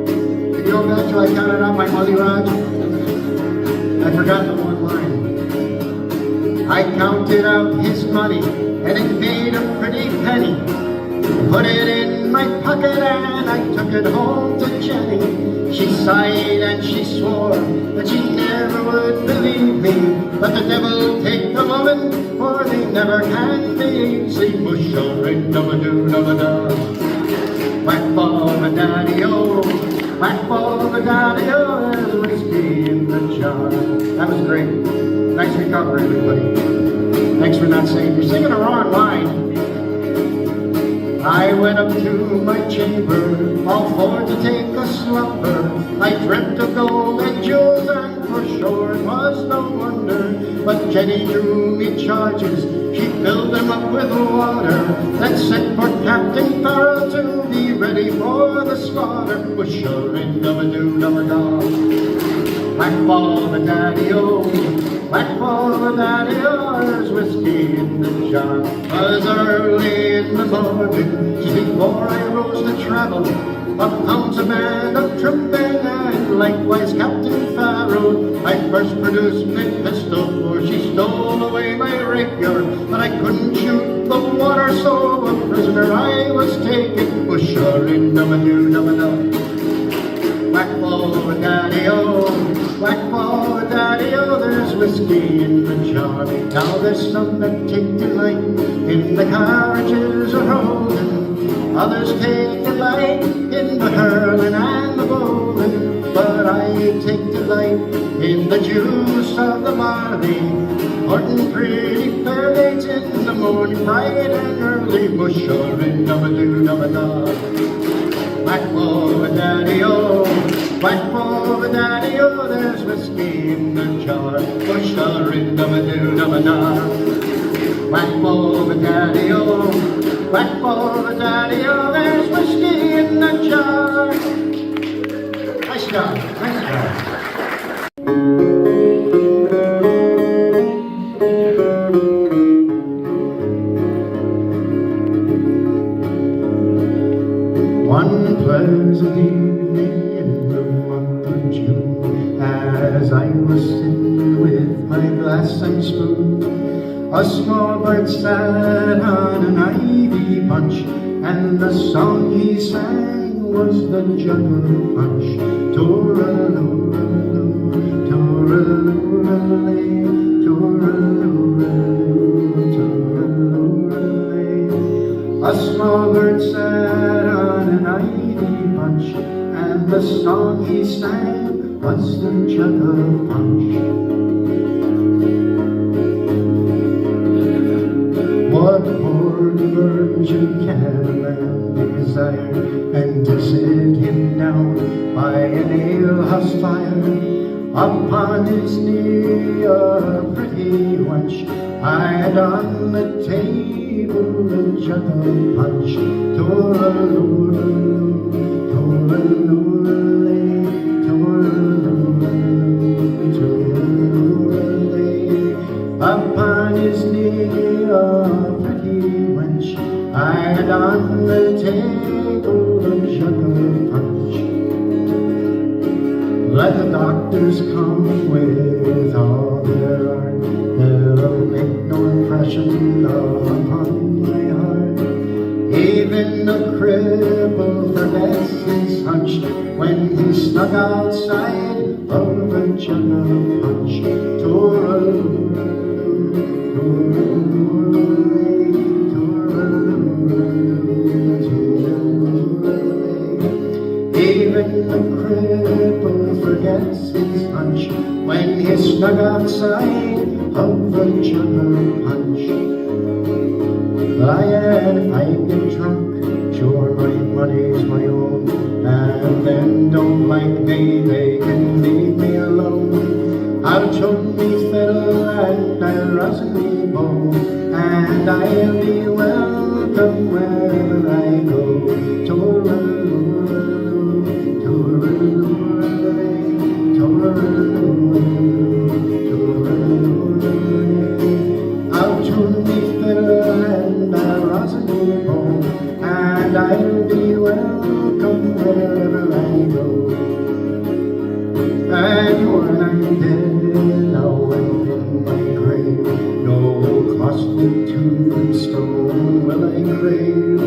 Did you go back till I counted out my money, Raj? I forgot the one line. I counted out his money and it made a pretty penny. Put it in my pocket and I took it home to Jenny. She sighed and she swore that she never would believe me. But the devil take the woman, for they never can be easy. Bush-a-ring-dum-a-doo-dum-a-da. Whack for the daddy-o, whack for the daddy-o, there's whiskey in the jar. That was great. Nice recovery, everybody. Thanks for not saying, you're singing the wrong line. I went up to my chamber, all for to take a slumber. I dreamt of gold and jewels, and for sure it was no wonder. But Jenny drew me charges, she filled them up with water, then sent for Captain Farrell to be ready for the slaughter. Bush-a-ring-dum-a-doo-dum-a-da. Whack for the daddy-o, whack for the daddy-o, there's whiskey in the jar. 'Twas early in the morning, just before I rose to travel, up comes a band of trumping and likewise Captain Farrell. I first produced my pistol, for she stole away my rapier, but I couldn't shoot the water, so a prisoner I was taken. Bush-a-ring-dum-a-doo-dum-a-da. Whack for the daddy-o, whack for the daddy-o, there's whiskey in the jar. Now there's some that take delight in the carriages a-rolling, others take delight in the hurling and the bowling, but I take delight in the juice of the barley, courting pretty fair maids in the morning, bright and early. Bush-a-ring-dum-a-doo-dum-a-da. Whack for the daddy-o, whack for the daddy-o, there's whiskey in the jar. Bush-a-ring-dum-a-doo-dum-a-da. Whack for the daddy-o, whack for the daddy-o, there's whiskey in the jar. Nice job, nice job. One pleasant evening in the month of June, as I was sitting with my glass and spoon, a small bird sat on an ivy bunch, and the song he sang was the juggle punch. Tooraloo-raloo, tooraloo-raloo, tooraloo-raloo, tooraloo-raloo. A small bird sat on an ivy bunch, and the song he sang was the juggle punch. What more the virgin can a man desire than to sit him down by an alehouse fire? Upon his knee a pretty wench, and on the table a jug of punch. Tooraloo, tooraloo, tooraloo, tooraloo. Upon his knee a pretty wench, and on the table a jug of punch. Let the doctors come with all their art, they'll make no impression upon my heart. Even the cripple forgets his hunch when he's snug outside of a jug of punch. Tooraloo, even the cripple forgets his hunch when he's snug outside of a jug of punch. And if I get drunk, sure my money's my own, and then don't like me, they can leave me alone. I'll tune me fiddle and I'll rosin me bow, and I'll be welcome wherever I go. Tooraloo, tooraloo, tooraloo, tooraloo. I'll tune me fiddle and I'll rosin me bow, and I'll be welcome wherever I go. And when I'm dead, I'll wake in my grave. No costly tombstone will I crave.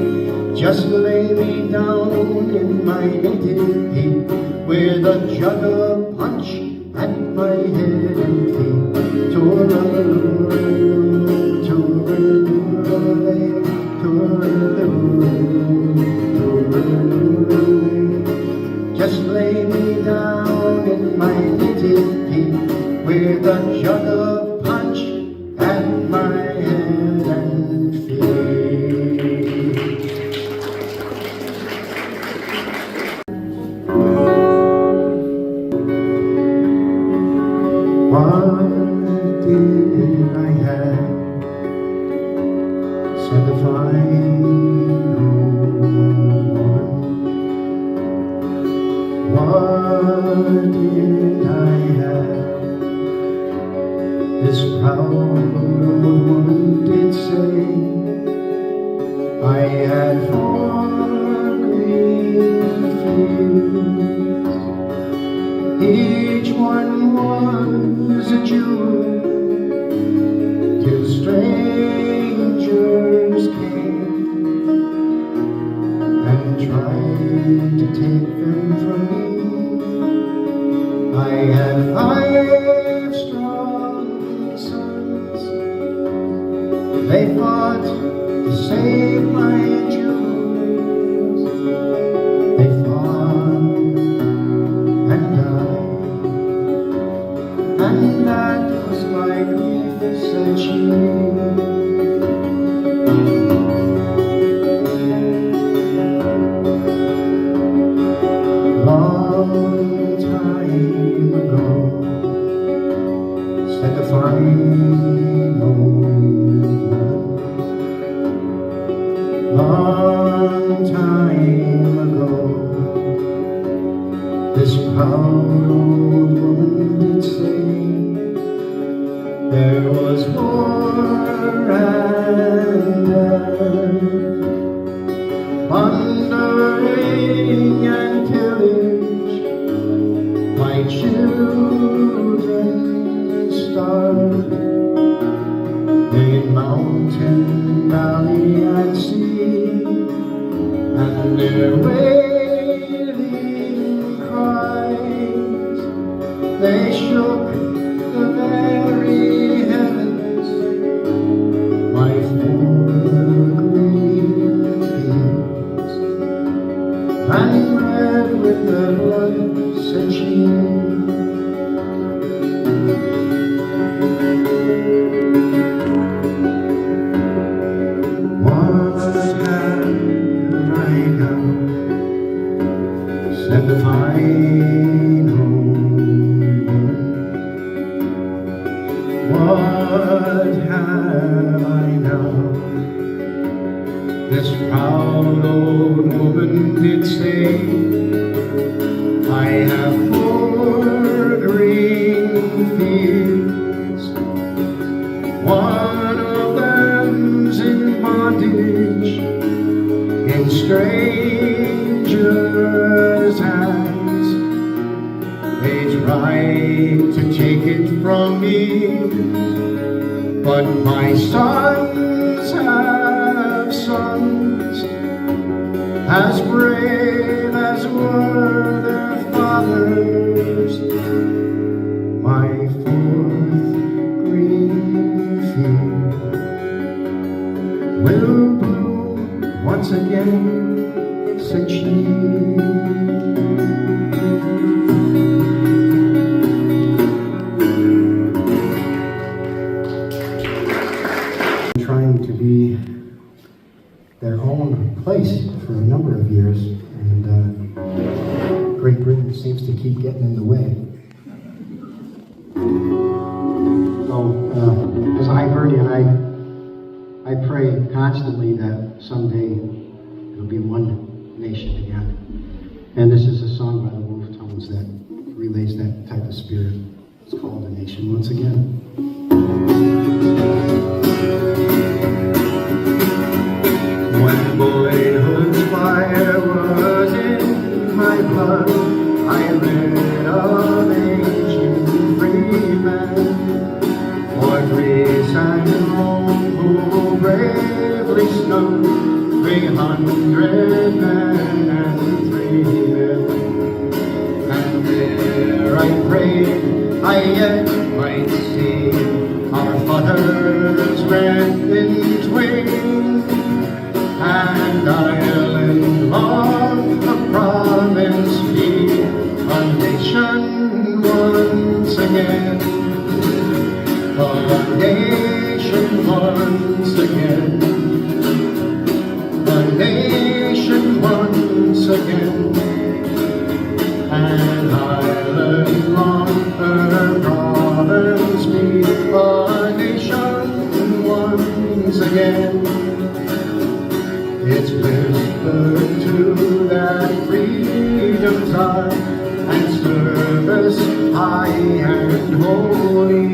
Just lay me down in my native heap, with a jug of punch at my head and feet. Tooraloo, tooraloo, tooraloo, tooraloo. Just lay me down in my native heap, with a jug of punch at my head and feet. What did I have? Said the fine old woman. What did I have? This proud woman did say, I had 4 green fields, each one was a jewel, till strangers came and tried to take them from me. I had 5 strong sons, they fought to save my jewels. They fought and died, and that was my grief, said she. Long time ago, said the fine old woman. Long time ago, this proud old woman did say, there was war and death, plundering and pillage, my children starved in mountain, valley and sea, and their wailing cries, they shook the very heavens. My 4 green fields, and red with their blood, said she. did say, I have 4 green fields, one of them's in bondage in strangers' hands. They tried to take it from me, but my sons have sons as brave as were their fathers. My 4th green field will bloom once again, said she. Trying to be their own place for a number of years, and Great Britain seems to keep getting in the way. So, as I heard you, and I pray constantly that someday it'll be one nation again. And this is a song by the Wolf Tones that relays that type of spirit. It's called A Nation Once Again. When boyhood's fire was in my blood, I read of ancient freemen, for Greece and Rome, who bravely snubbed 300 men and 3 men. And there I prayed I yet might see our fathers rent in twain, and Ireland long a province be, a nation once again, a nation once again, a nation once again, and Ireland long her province be, a nation once again. It's whispered to that freedom's eye and service high and holy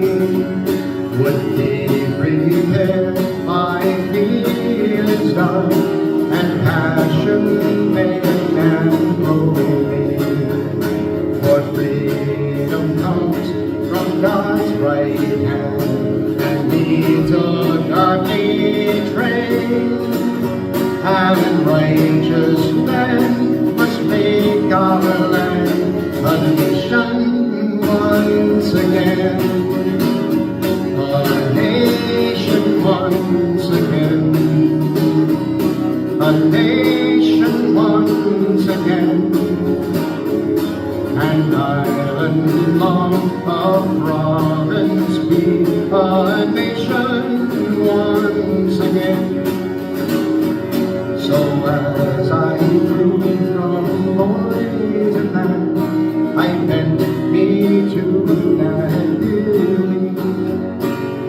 would be prepared by feelings done and passion made and holy. For freedom comes from God's right hand, and needs a godly train. And righteous men must make our land a nation once again, a nation once again, a nation once again, and Ireland long a province be, a nation once again. So as I grew from boy to man, I bent me to that dearly.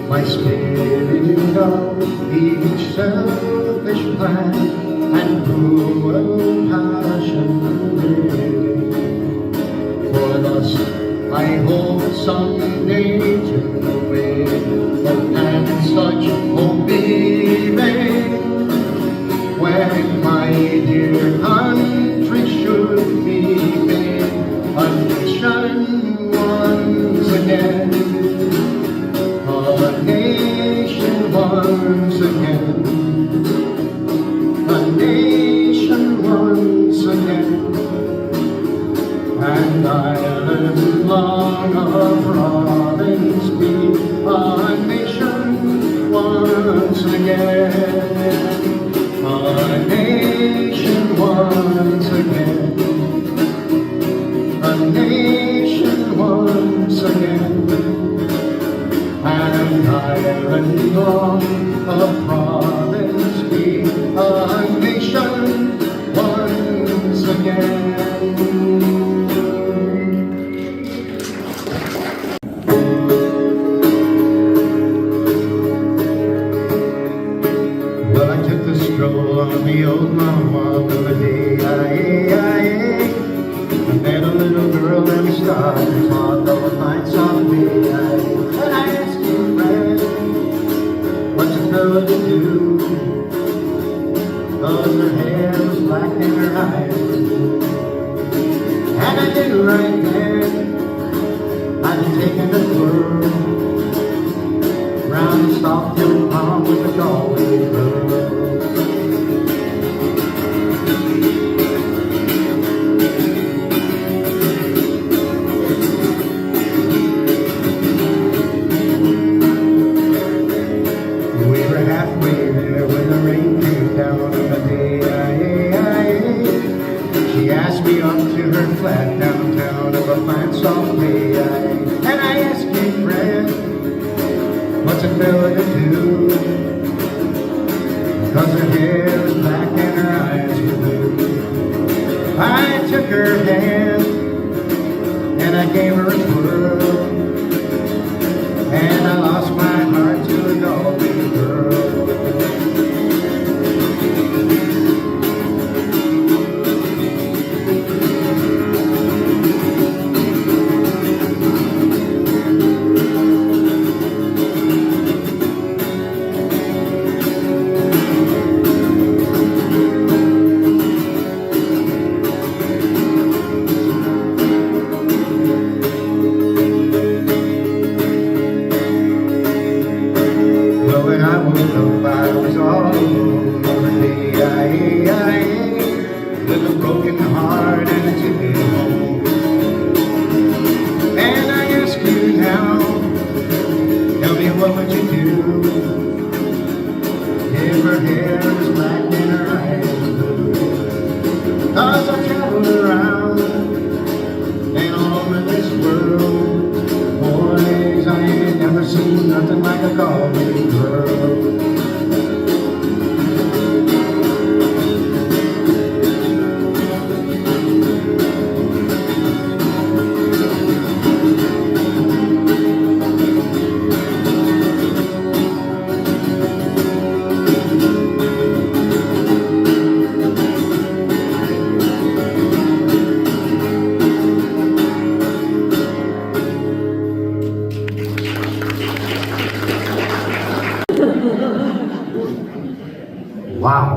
My spirit of each selfish plan and cruel passion really. For thus I hope someday to win, and such hope be made, when my dear country should be made a nation once again, a nation once again, a nation once again, and Ireland long a province be, a nation once again. A nation once again, a nation once again, and Ireland long a province be, a nation once again. Well, I took the stroll on the old Mount Walk the day I her hand, and I gave her a twirl, and I lost my heart to a golden girl. When I woke up, I was all alone, with a broken heart and a ticket home. And I ask you now, tell me what would you do if her hair was black and her eyes blue? 'Cause I travel around and all over this world, boys, I ain't never seen nothing like a golden girl. Wow.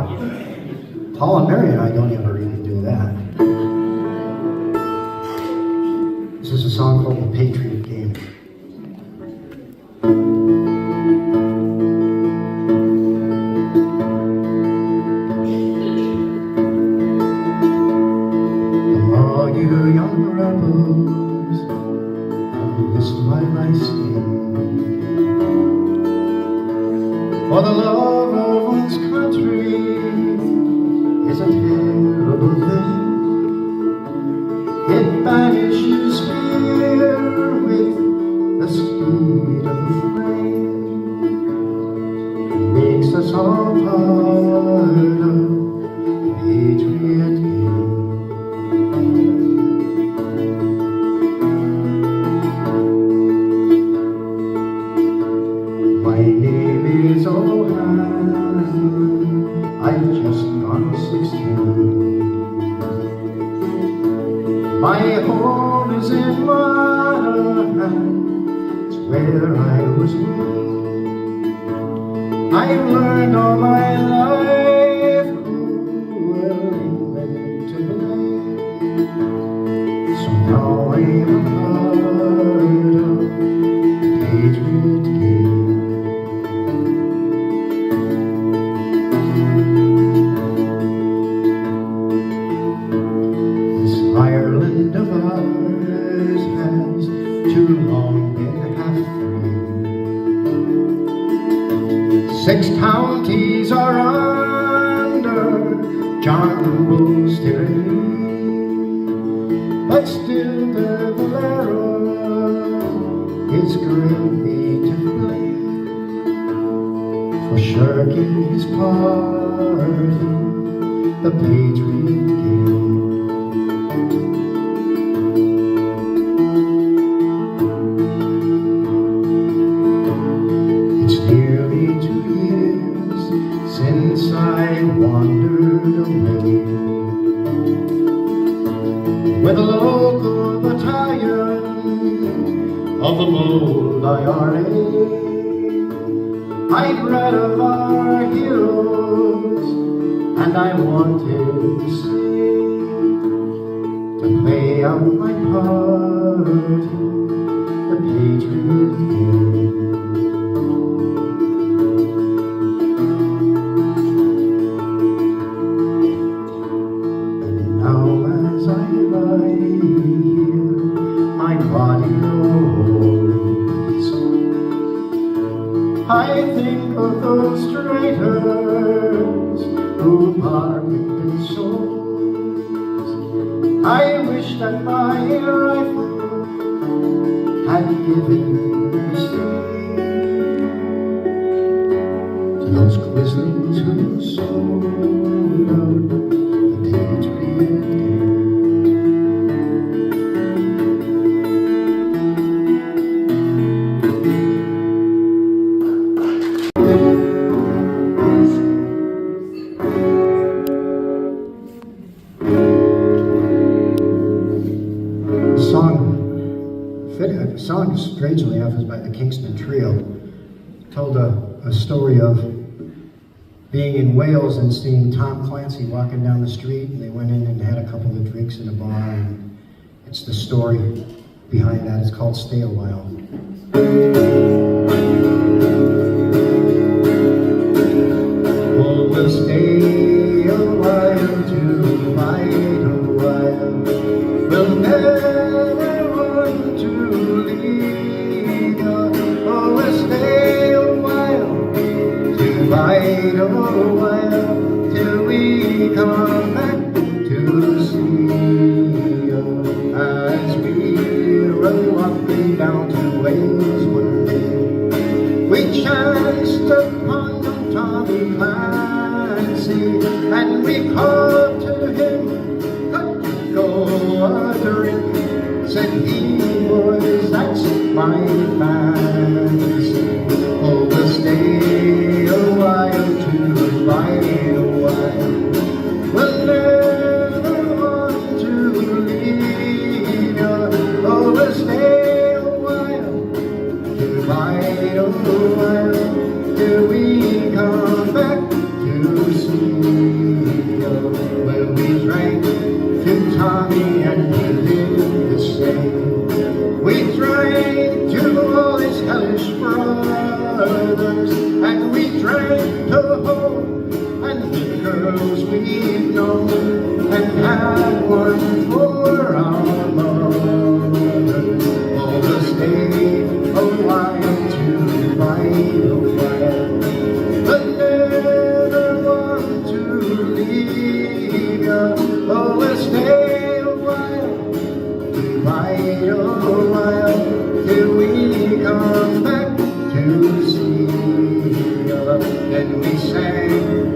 Paul and Mary and I don't ever even do that. This is a song called The Patriot Game. All you young rebels, listen while I sing. For the love of one's country is a terrible thing. It banishes fear with the speed of the flame. It makes us all part of the patriot game. My name is I've just gone 16. My home is in Monahan, it's where I was born. I've learned all my life who will England to blame. So now I'm a part of the patriot game. Ireland of ours has too long been half free. 6 counties are under John Bull's tyranny, but still the Valero is greatly to blame for shirking his part of the patriot game. Nearly 2 years since I wandered away with a local battalion of the bold IRA. I'd read of our heroes and I wanted to sing, to play out my part in the patriot game. As I lie here, my body knows. I think of those traitors who bargained souls. I wish that my rifle had given the sting to those Quislings who sold out the patriot game. The song, strangely enough, is by the Kingston Trio. Told a story of being in Wales and seeing Tom Clancy walking down the street, and they went in and had a couple of drinks in a bar, and it's the story behind that. It's called Stay a While. Oh, we'll stay a while to fight a while. We'll never want to leave you. Oh, we'll stay a while to fight a while till we come back to see you. As we run walking down to Wales one day, we chanced upon Tommy Clancy, and we called to him, could you go a drink? Said he, boys, that's my fancy. Oh, we'll stay a while to fight a while. We'll never want to leave you. Oh, we'll stay a while to fight a while till we come back to see you. Well, we drank to Tommy and he did the same. We drank to all his hellish brothers, and we drank to home and the girls we've known, and had one for our mothers. Oh, we'll stay a while to fight a while. But never want to leave you. Oh, we'll stay a while to fight a while till we come back to see you. Then we sang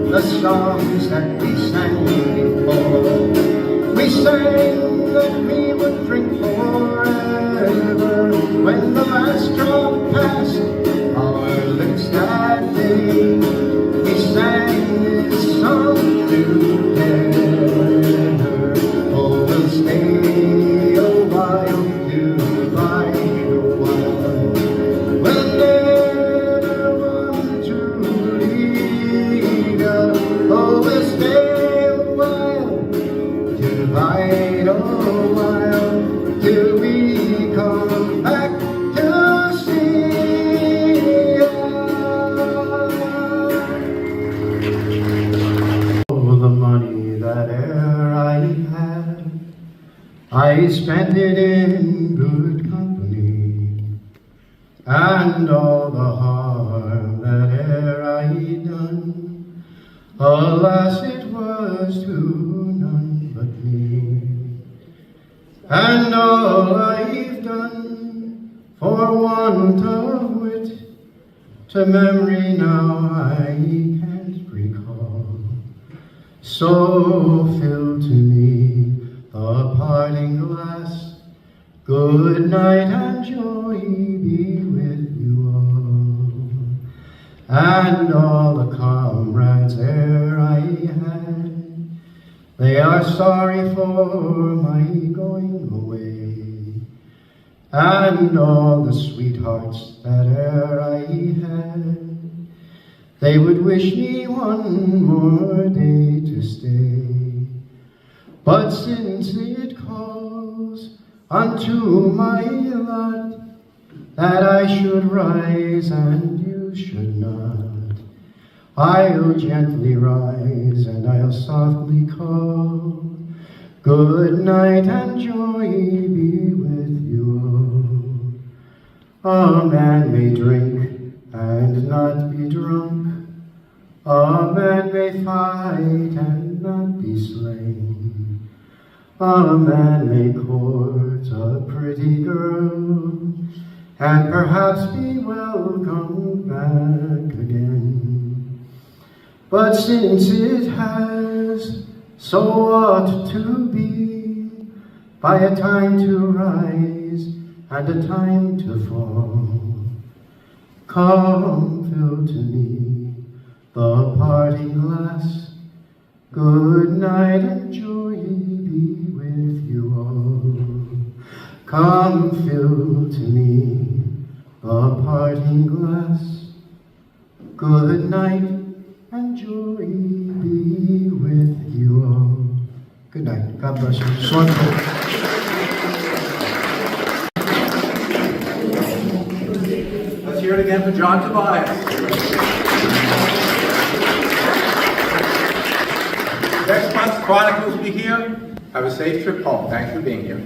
the songs that we sang before. We sang that we would drink forever. When the last drop passed our lips that day, we sang this song together. Oh, we'll stay a while to fight a while. We'll never want to leave you. Oh, we'll stay a while to fight a while till we come back to see you. Oh, the money that e'er I had, I spent it in good company, and all the harm that e'er I done, alas, it was to none but me. And all I've done for want of wit, to memory now I can't recall. So fill to me the parting glass, good night and joy be with you all. And all the comrades ere I had, they are sorry for my going away. And all the sweethearts that e'er I had, they would wish me one more day to stay. But since it calls unto my lot that I should rise and you should not, I'll gently rise and I'll softly call, good night and joy be with you all. A man may drink and not be drunk, a man may fight and not be slain, a man may court a pretty girl and perhaps be welcomed back again. But since it has so ought to be, by a time to rise and a time to fall, come fill to me the parting glass, good night and joy be with you all. Come fill to me a parting glass. Good night and joy be with you all. Good night. God bless you. It's wonderful. Let's hear it again for John Tobias. Next month's Chronicles will be here. Have a safe trip home. Thanks for being here.